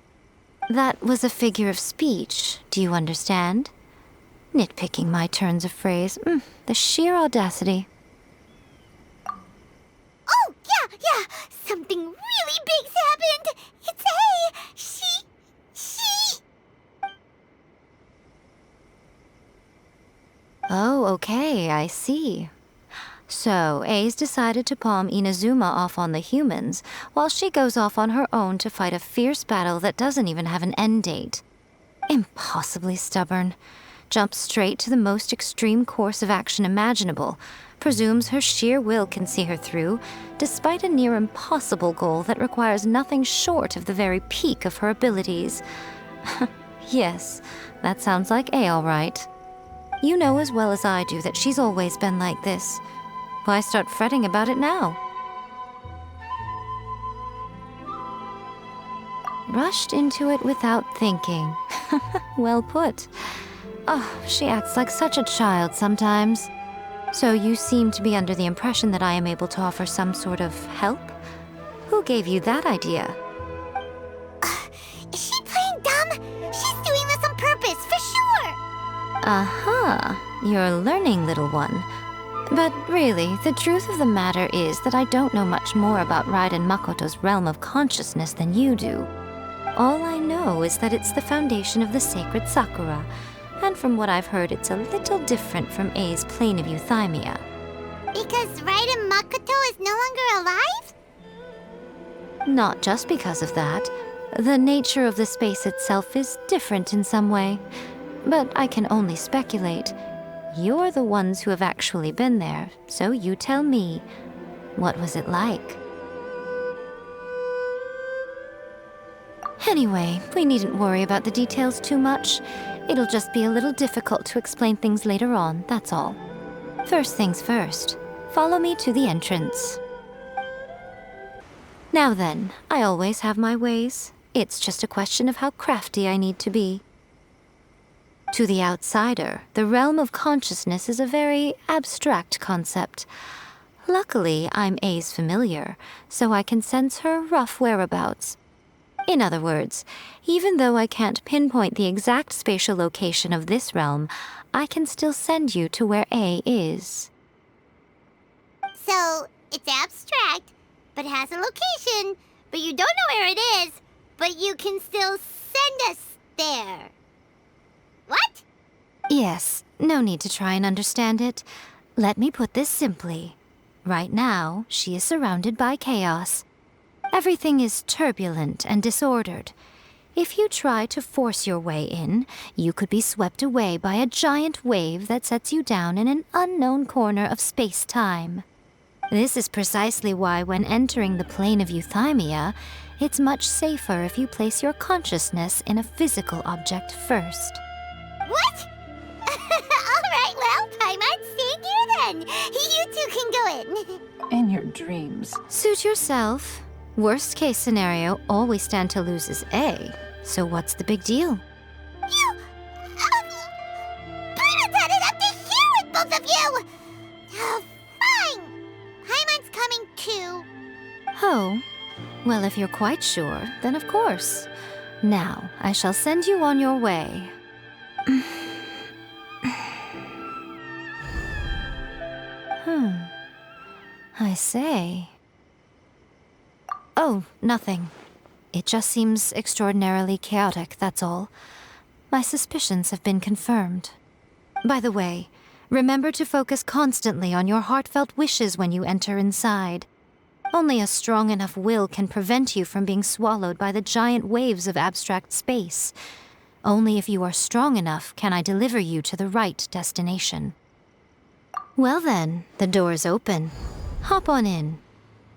That was a figure of speech, do you understand? Nitpicking my turns of phrase. The sheer audacity. Oh, yeah. Something really big's happened. It's A. She... Oh, okay, I see. So, A's decided to palm Inazuma off on the humans, while she goes off on her own to fight a fierce battle that doesn't even have an end date. Impossibly stubborn. Jumps straight to the most extreme course of action imaginable, presumes her sheer will can see her through, despite a near impossible goal that requires nothing short of the very peak of her abilities. Yes, that sounds like A all right. You know as well as I do that she's always been like this. Why start fretting about it now? Rushed into it without thinking. Well put. Oh, she acts like such a child sometimes. So you seem to be under the impression that I am able to offer some sort of help? Who gave you that idea? Is she playing dumb? She's doing this on purpose, for sure. You're learning, little one. But really, the truth of the matter is that I don't know much more about Raiden Makoto's realm of consciousness than you do. All I know is that it's the foundation of the sacred Sakura, and from what I've heard, it's a little different from A's plane of euthymia. Because Raiden Makoto is no longer alive? Not just because of that. The nature of the space itself is different in some way. But I can only speculate. You're the ones who have actually been there, so you tell me. What was it like? Anyway, we needn't worry about the details too much. It'll just be a little difficult to explain things later on, that's all. First things first, follow me to the entrance. Now then, I always have my ways. It's just a question of how crafty I need to be. To the outsider, the realm of consciousness is a very abstract concept. Luckily, I'm A's familiar, so I can sense her rough whereabouts. In other words, even though I can't pinpoint the exact spatial location of this realm, I can still send you to where A is. So, it's abstract, but has a location, but you don't know where it is, but you can still send us there. What? Yes, no need to try and understand it. Let me put this simply. Right now, she is surrounded by chaos. Everything is turbulent and disordered. If you try to force your way in, you could be swept away by a giant wave that sets you down in an unknown corner of space-time. This is precisely why when entering the plane of euthymia, it's much safer if you place your consciousness in a physical object first. What? Alright, well, Paimon's staying here then. You two can go in. In your dreams. Suit yourself. Worst case scenario, all we stand to lose is A. So what's the big deal? You... Paimon's had it up to here with both of you! Oh, fine. Paimon's coming too. Oh, well, if you're quite sure, then of course. Now, I shall send you on your way. I say. Oh, nothing. It just seems extraordinarily chaotic, that's all. My suspicions have been confirmed. By the way, remember to focus constantly on your heartfelt wishes when you enter inside. Only a strong enough will can prevent you from being swallowed by the giant waves of abstract space. Only if you are strong enough can I deliver you to the right destination. Well then, the door's open. Hop on in.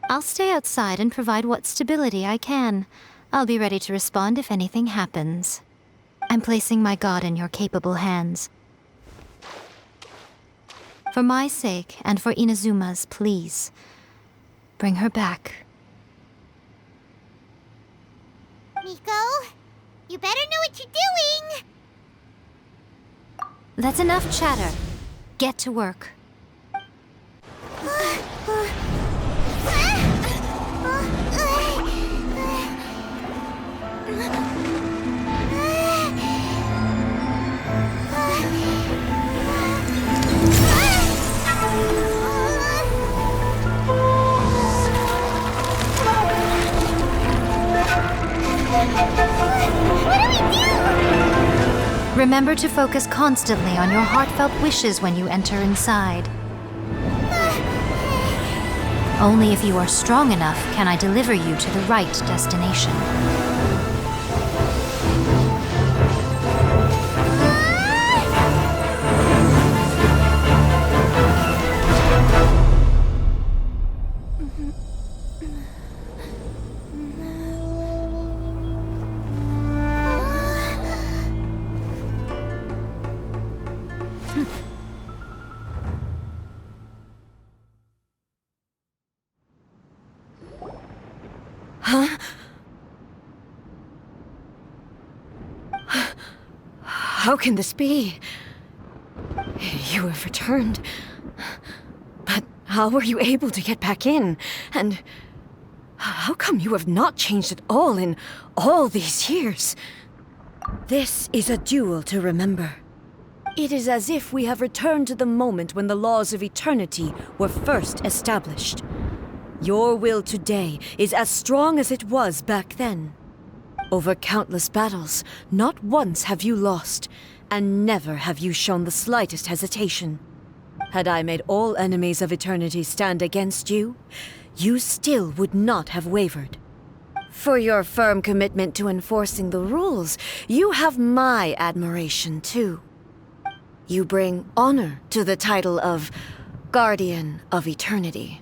I'll stay outside and provide what stability I can. I'll be ready to respond if anything happens. I'm placing my god in your capable hands. For my sake and for Inazuma's, please. Bring her back. Miko, you better know what you're doing! That's enough chatter. Get to work. Remember to focus constantly on your heartfelt wishes when you enter inside. Only if you are strong enough can I deliver you to the right destination. How can this be? You have returned. But how were you able to get back in? And how come you have not changed at all in all these years? This is a duel to remember. It is as if we have returned to the moment when the laws of eternity were first established. Your will today is as strong as it was back then. Over countless battles, not once have you lost, and never have you shown the slightest hesitation. Had I made all enemies of eternity stand against you, you still would not have wavered. For your firm commitment to enforcing the rules, you have my admiration too. You bring honor to the title of Guardian of Eternity.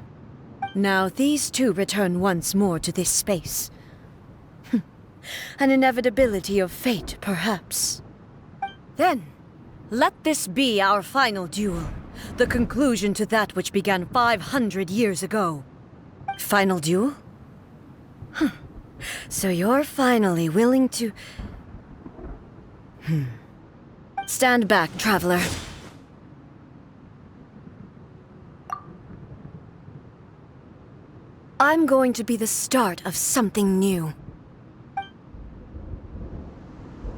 Now these two return once more to this space. An inevitability of fate, perhaps. Then, let this be our final duel, the conclusion to that which began 500 years ago. Final duel? So you're finally willing to... Stand back, traveler. I'm going to be the start of something new.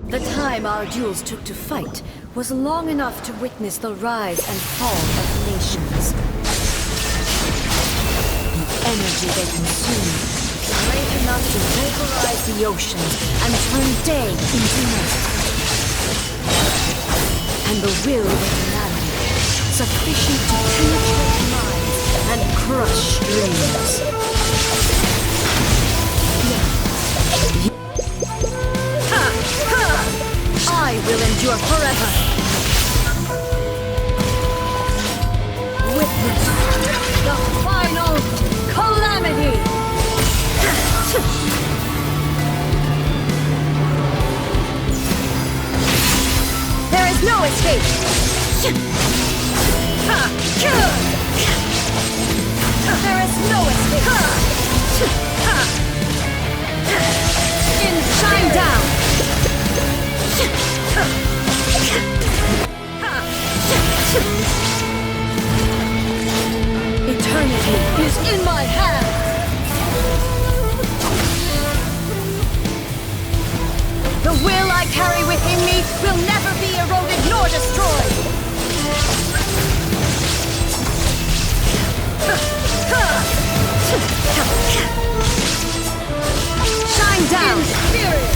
The time our duels took to fight was long enough to witness the rise and fall of nations. The energy they consumed, great enough to vaporize the oceans and turn day into night. And the will they commanded, sufficient to penetrate minds and crush dreams. I will endure forever. Witness the final calamity. There is no escape. There is no escape. In shine down. Eternity is in my hands! The will I carry within me will never be eroded nor destroyed! Shine down! Spirit!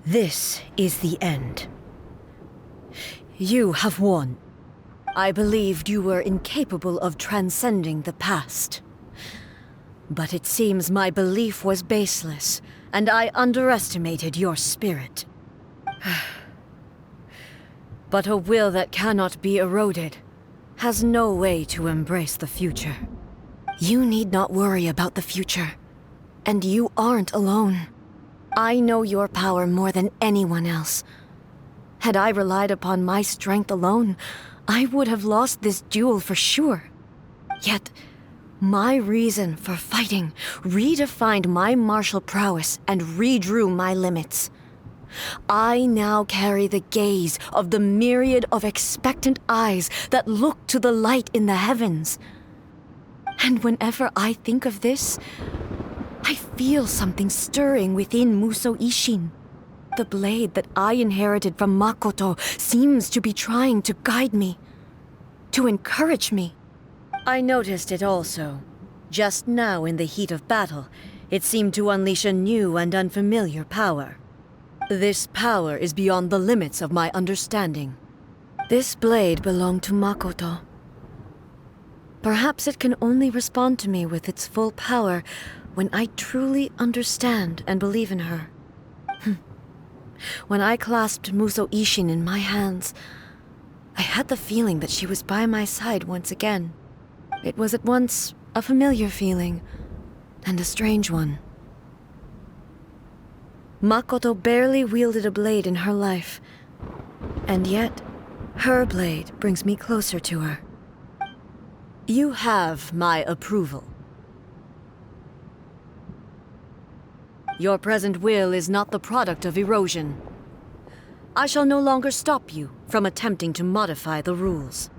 This is the end. You have won. I believed you were incapable of transcending the past. But it seems my belief was baseless, and I underestimated your spirit. But a will that cannot be eroded has no way to embrace the future. You need not worry about the future, and you aren't alone. I know your power more than anyone else. Had I relied upon my strength alone, I would have lost this duel for sure. Yet, my reason for fighting redefined my martial prowess and redrew my limits. I now carry the gaze of the myriad of expectant eyes that look to the light in the heavens. And whenever I think of this, I feel something stirring within Musou Ishin. The blade that I inherited from Makoto seems to be trying to guide me, to encourage me. I noticed it also. Just now in the heat of battle, it seemed to unleash a new and unfamiliar power. This power is beyond the limits of my understanding. This blade belonged to Makoto. Perhaps it can only respond to me with its full power when I truly understand and believe in her. When I clasped Musou Ishin in my hands, I had the feeling that she was by my side once again. It was at once a familiar feeling and a strange one. Makoto barely wielded a blade in her life, and yet her blade brings me closer to her. You have my approval. Your present will is not the product of erosion. I shall no longer stop you from attempting to modify the rules.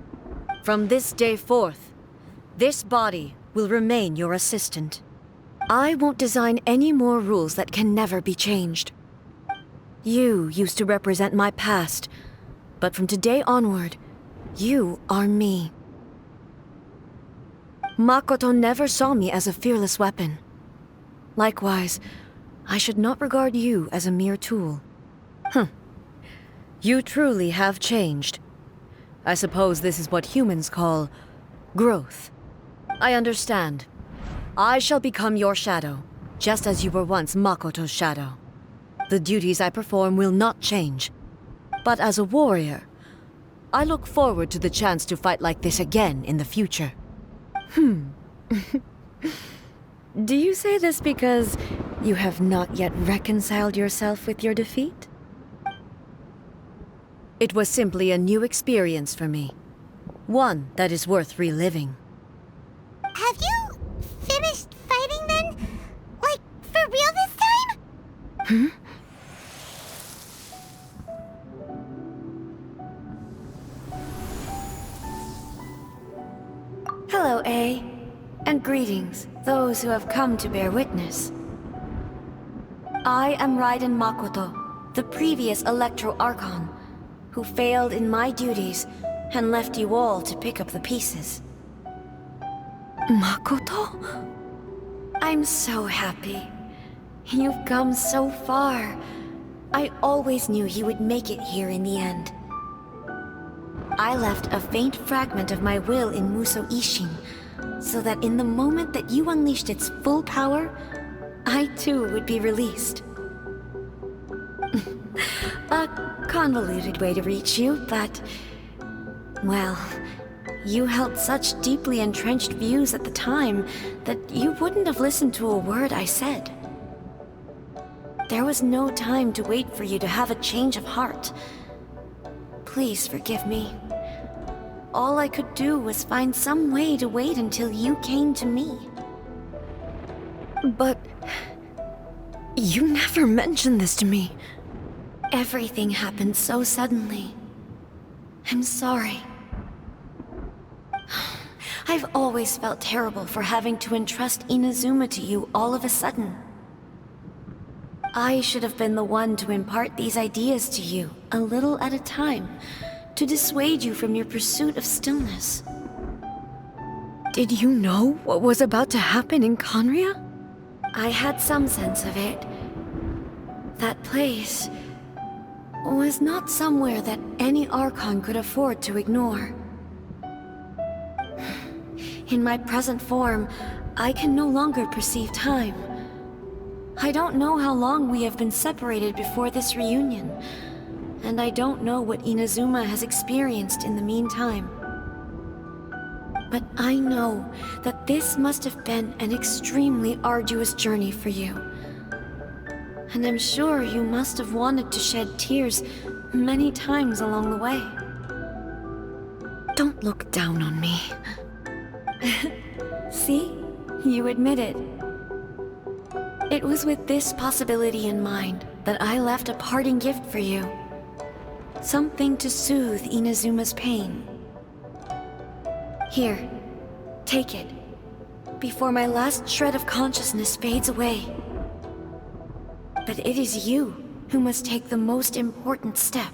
From this day forth, this body will remain your assistant. I won't design any more rules that can never be changed. You used to represent my past, but from today onward, you are me. Makoto never saw me as a fearless weapon. Likewise, I should not regard you as a mere tool. You truly have changed. I suppose this is what humans call growth. I understand. I shall become your shadow, just as you were once Makoto's shadow. The duties I perform will not change. But as a warrior, I look forward to the chance to fight like this again in the future. Do you say this because you have not yet reconciled yourself with your defeat? It was simply a new experience for me. One that is worth reliving. Have you finished fighting then? Like, for real this time? Hello, A. And greetings, those who have come to bear witness. I am Raiden Makoto, the previous Electro Archon, who failed in my duties and left you all to pick up the pieces. Makoto? I'm so happy. You've come so far. I always knew you would make it here in the end. I left a faint fragment of my will in Musou Ishin, so that in the moment that you unleashed its full power, I too would be released. A convoluted way to reach you, but... well, you held such deeply entrenched views at the time that you wouldn't have listened to a word I said. There was no time to wait for you to have a change of heart. Please forgive me. All I could do was find some way to wait until you came to me. But... you never mentioned this to me. Everything happened so suddenly. I'm sorry. I've always felt terrible for having to entrust Inazuma to you all of a sudden. I should have been the one to impart these ideas to you, a little at a time, to dissuade you from your pursuit of stillness. Did you know what was about to happen in Conria? I had some sense of it. That place, was not somewhere that any Archon could afford to ignore. In my present form, I can no longer perceive time. I don't know how long we have been separated before this reunion, and I don't know what Inazuma has experienced in the meantime. But I know that this must have been an extremely arduous journey for you. And I'm sure you must have wanted to shed tears many times along the way. Don't look down on me. See? You admit it. It was with this possibility in mind that I left a parting gift for you. Something to soothe Inazuma's pain. Here, take it, before my last shred of consciousness fades away. But it is you who must take the most important step.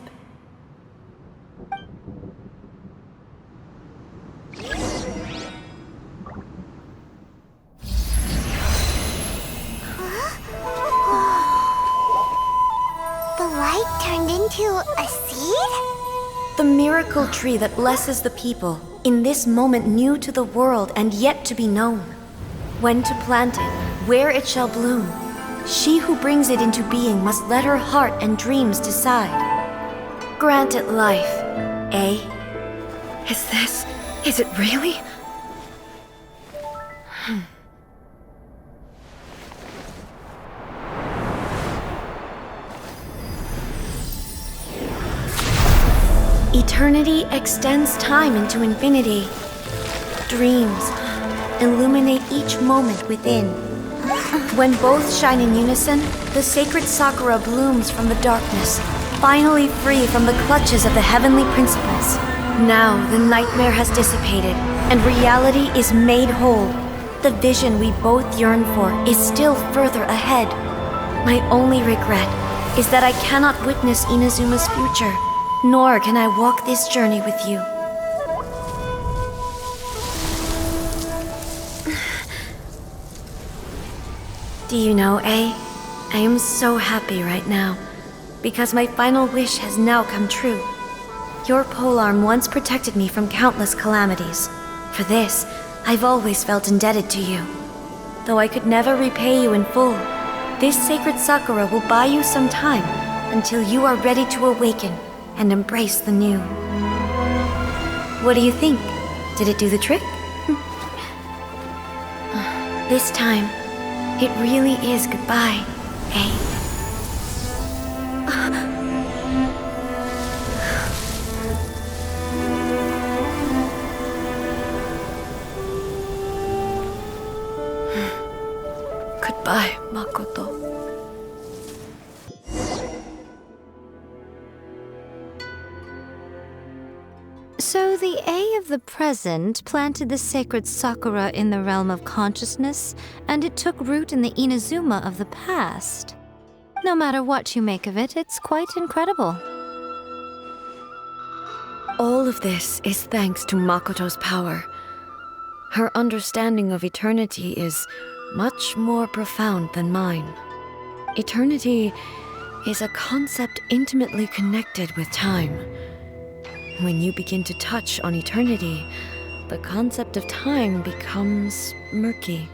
The light turned into a seed? The miracle tree that blesses the people, in this moment new to the world and yet to be known. When to plant it, where it shall bloom. She who brings it into being must let her heart and dreams decide. Grant it life, eh? Is it really? Eternity extends time into infinity. Dreams illuminate each moment within. When both shine in unison, the sacred Sakura blooms from the darkness, finally free from the clutches of the heavenly principles. Now the nightmare has dissipated, and reality is made whole. The vision we both yearn for is still further ahead. My only regret is that I cannot witness Inazuma's future, nor can I walk this journey with you. Do you know, I am so happy right now, because my final wish has now come true. Your polearm once protected me from countless calamities. For this, I've always felt indebted to you. Though I could never repay you in full, this sacred Sakura will buy you some time until you are ready to awaken and embrace the new. What do you think? Did it do the trick? This time, it really is goodbye, eh? Goodbye, Makoto. So the A of the present planted the sacred Sakura in the realm of consciousness, and it took root in the Inazuma of the past. No matter what you make of it, it's quite incredible. All of this is thanks to Makoto's power. Her understanding of eternity is much more profound than mine. Eternity is a concept intimately connected with time. When you begin to touch on eternity, the concept of time becomes murky.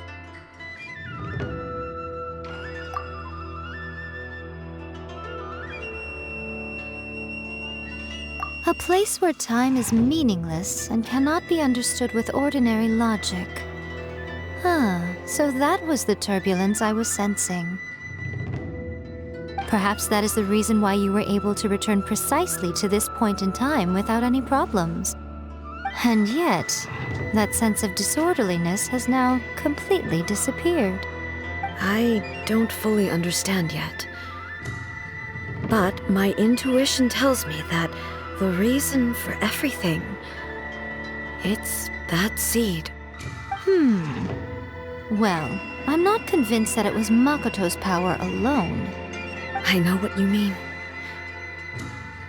A place where time is meaningless and cannot be understood with ordinary logic. So that was the turbulence I was sensing. Perhaps that is the reason why you were able to return precisely to this point in time without any problems. And yet, that sense of disorderliness has now completely disappeared. I don't fully understand yet. But my intuition tells me that the reason for everything, it's that seed. Well, I'm not convinced that it was Makoto's power alone. I know what you mean.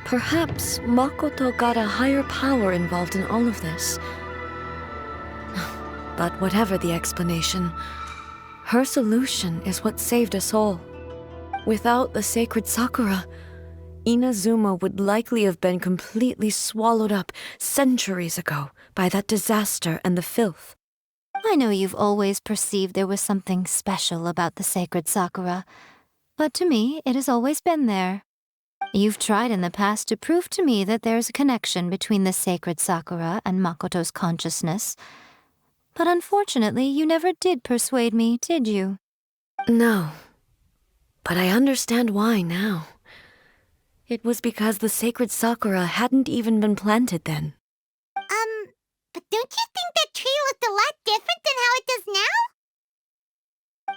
Perhaps Makoto got a higher power involved in all of this. But whatever the explanation, her solution is what saved us all. Without the sacred Sakura, Inazuma would likely have been completely swallowed up centuries ago by that disaster and the filth. I know you've always perceived there was something special about the sacred Sakura, but to me, it has always been there. You've tried in the past to prove to me that there's a connection between the sacred Sakura and Makoto's consciousness, but unfortunately, you never did persuade me, did you? No, but I understand why now. It was because the sacred Sakura hadn't even been planted then. But don't you think that tree looked a lot different than how it does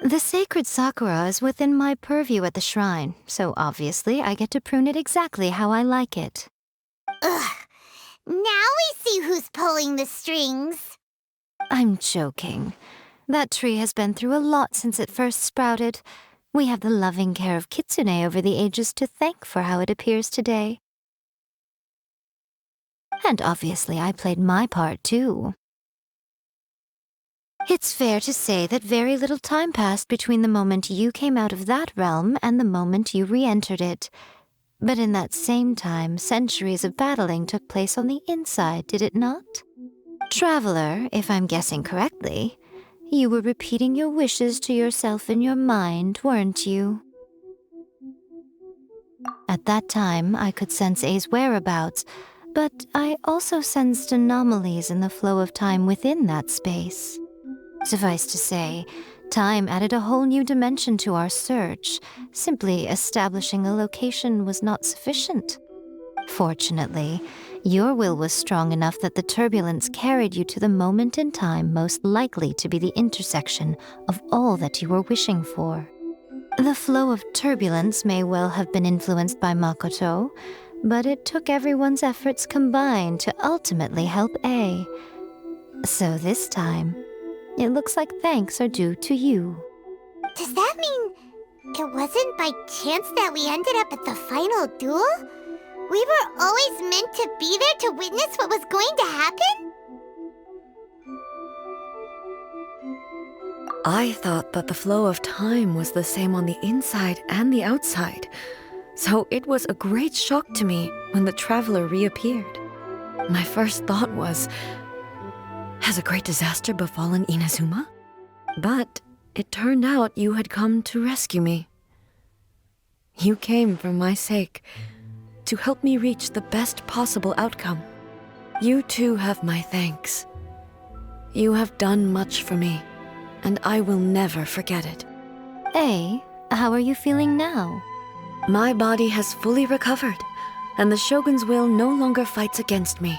now? The sacred Sakura is within my purview at the shrine, so obviously I get to prune it exactly how I like it. Ugh. Now we see who's pulling the strings. I'm joking. That tree has been through a lot since it first sprouted. We have the loving care of Kitsune over the ages to thank for how it appears today. And obviously I played my part too. It's fair to say that very little time passed between the moment you came out of that realm and the moment you re-entered it. But in that same time, centuries of battling took place on the inside, did it not? Traveler, if I'm guessing correctly, you were repeating your wishes to yourself in your mind, weren't you? At that time, I could sense A's whereabouts, but I also sensed anomalies in the flow of time within that space. Suffice to say, time added a whole new dimension to our search. Simply establishing a location was not sufficient. Fortunately, your will was strong enough that the turbulence carried you to the moment in time most likely to be the intersection of all that you were wishing for. The flow of turbulence may well have been influenced by Makoto, but it took everyone's efforts combined to ultimately help A. So this time, it looks like thanks are due to you. Does that mean it wasn't by chance that we ended up at the final duel? We were always meant to be there to witness what was going to happen? I thought that the flow of time was the same on the inside and the outside, so it was a great shock to me when the traveler reappeared. My first thought was, has a great disaster befallen Inazuma? But it turned out you had come to rescue me. You came for my sake, to help me reach the best possible outcome. You too have my thanks. You have done much for me, and I will never forget it. A, how are you feeling now? My body has fully recovered, and the Shogun's will no longer fights against me.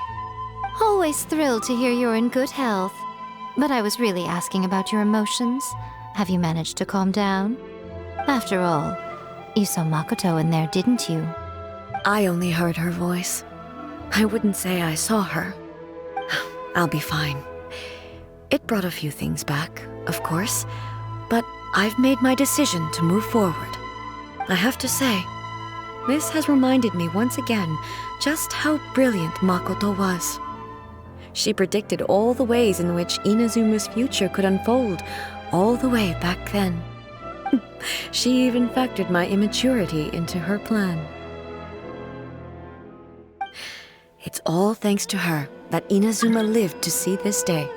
Always thrilled to hear you're in good health. But I was really asking about your emotions. Have you managed to calm down? After all, you saw Makoto in there, didn't you? I only heard her voice. I wouldn't say I saw her. I'll be fine. It brought a few things back, of course, but I've made my decision to move forward. I have to say, this has reminded me once again just how brilliant Makoto was. She predicted all the ways in which Inazuma's future could unfold all the way back then. She even factored my immaturity into her plan. It's all thanks to her that Inazuma lived to see this day.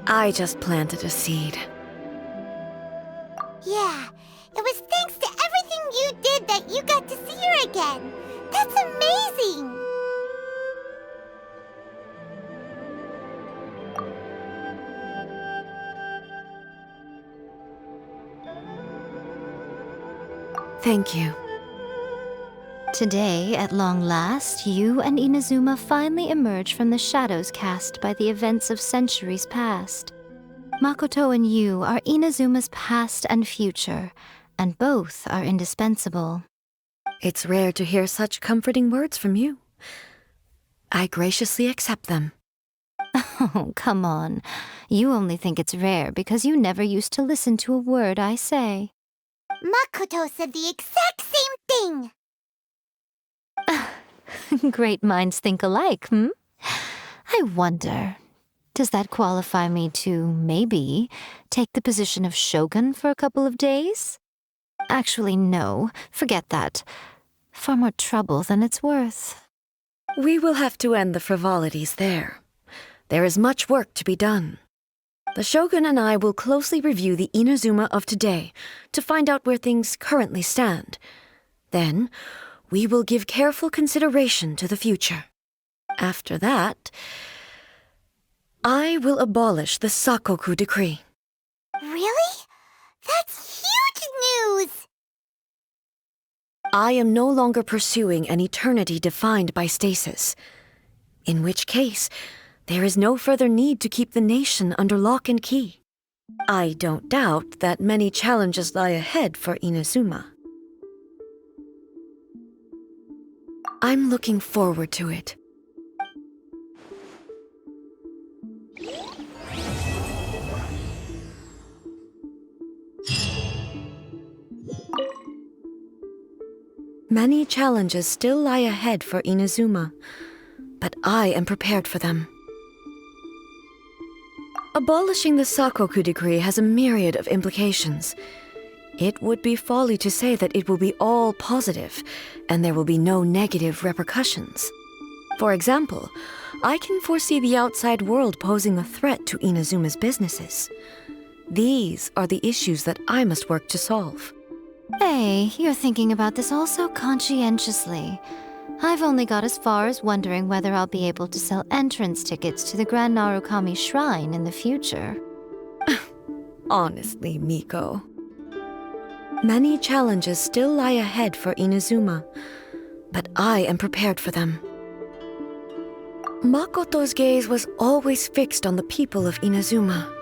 I just planted a seed. Yeah, it was thanks to everything you did that you got to see her again. That's amazing! Thank you. Today, at long last, you and Inazuma finally emerge from the shadows cast by the events of centuries past. Makoto and you are Inazuma's past and future, and both are indispensable. It's rare to hear such comforting words from you. I graciously accept them. Oh, come on. You only think it's rare because you never used to listen to a word I say. Makoto said the exact same thing! Great minds think alike, I wonder, does that qualify me to, maybe, take the position of shogun for a couple of days? Actually, no. Forget that. Far more trouble than it's worth. We will have to end the frivolities there. There is much work to be done. The Shogun and I will closely review the Inazuma of today to find out where things currently stand. Then, we will give careful consideration to the future. After that, I will abolish the Sakoku Decree. Really? That's huge news! I am no longer pursuing an eternity defined by stasis. In which case, there is no further need to keep the nation under lock and key. I don't doubt that many challenges lie ahead for Inazuma. I'm looking forward to it. Many challenges still lie ahead for Inazuma, but I am prepared for them. Abolishing the Sakoku Decree has a myriad of implications. It would be folly to say that it will be all positive, and there will be no negative repercussions. For example, I can foresee the outside world posing a threat to Inazuma's businesses. These are the issues that I must work to solve. Hey, you're thinking about this all so conscientiously. I've only got as far as wondering whether I'll be able to sell entrance tickets to the Grand Narukami Shrine in the future. Honestly, Miko. Many challenges still lie ahead for Inazuma, but I am prepared for them. Makoto's gaze was always fixed on the people of Inazuma.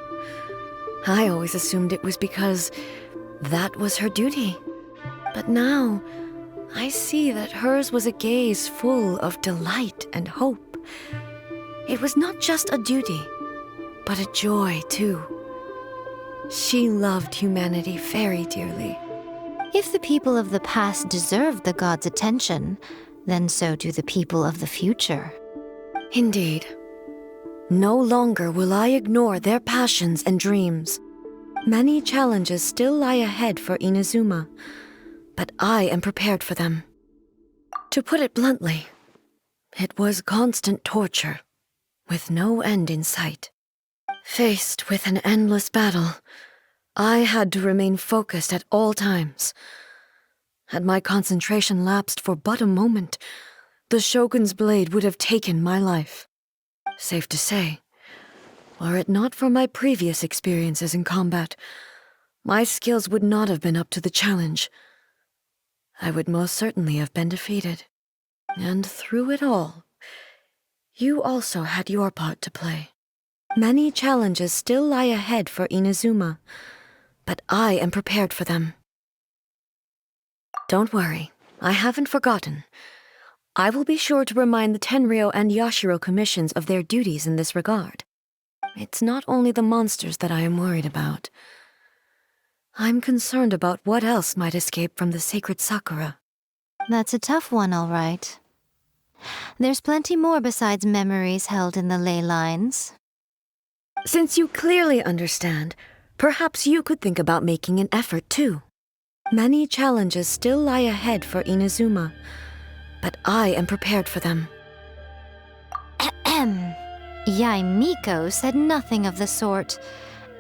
I always assumed it was because that was her duty. But now, I see that hers was a gaze full of delight and hope. It was not just a duty, but a joy, too. She loved humanity very dearly. If the people of the past deserved the gods' attention, then so do the people of the future. Indeed. No longer will I ignore their passions and dreams. Many challenges still lie ahead for Inazuma, but I am prepared for them. To put it bluntly, it was constant torture, with no end in sight. Faced with an endless battle, I had to remain focused at all times. Had my concentration lapsed for but a moment, the Shogun's blade would have taken my life. Safe to say, were it not for my previous experiences in combat, my skills would not have been up to the challenge. I would most certainly have been defeated. And through it all, you also had your part to play. Many challenges still lie ahead for Inazuma, but I am prepared for them. Don't worry, I haven't forgotten. I will be sure to remind the Tenryou and Yashiro commissions of their duties in this regard. It's not only the monsters that I am worried about. I'm concerned about what else might escape from the sacred Sakura. That's a tough one, all right. There's plenty more besides memories held in the ley lines. Since you clearly understand, perhaps you could think about making an effort too. Many challenges still lie ahead for Inazuma, but I am prepared for them. Ahem. Yai Miko said nothing of the sort,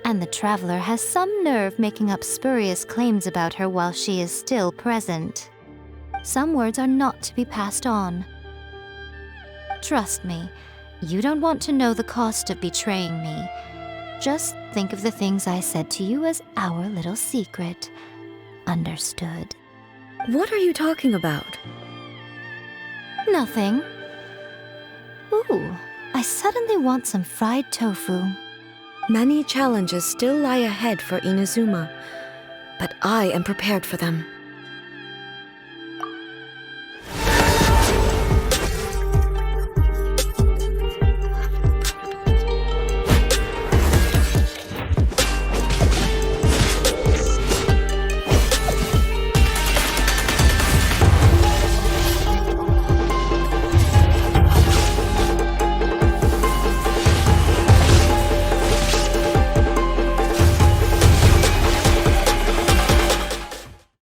and the traveler has some nerve making up spurious claims about her while she is still present. Some words are not to be passed on. Trust me, you don't want to know the cost of betraying me. Just think of the things I said to you as our little secret. Understood? What are you talking about? Nothing. Ooh, I suddenly want some fried tofu. Many challenges still lie ahead for Inazuma, but I am prepared for them.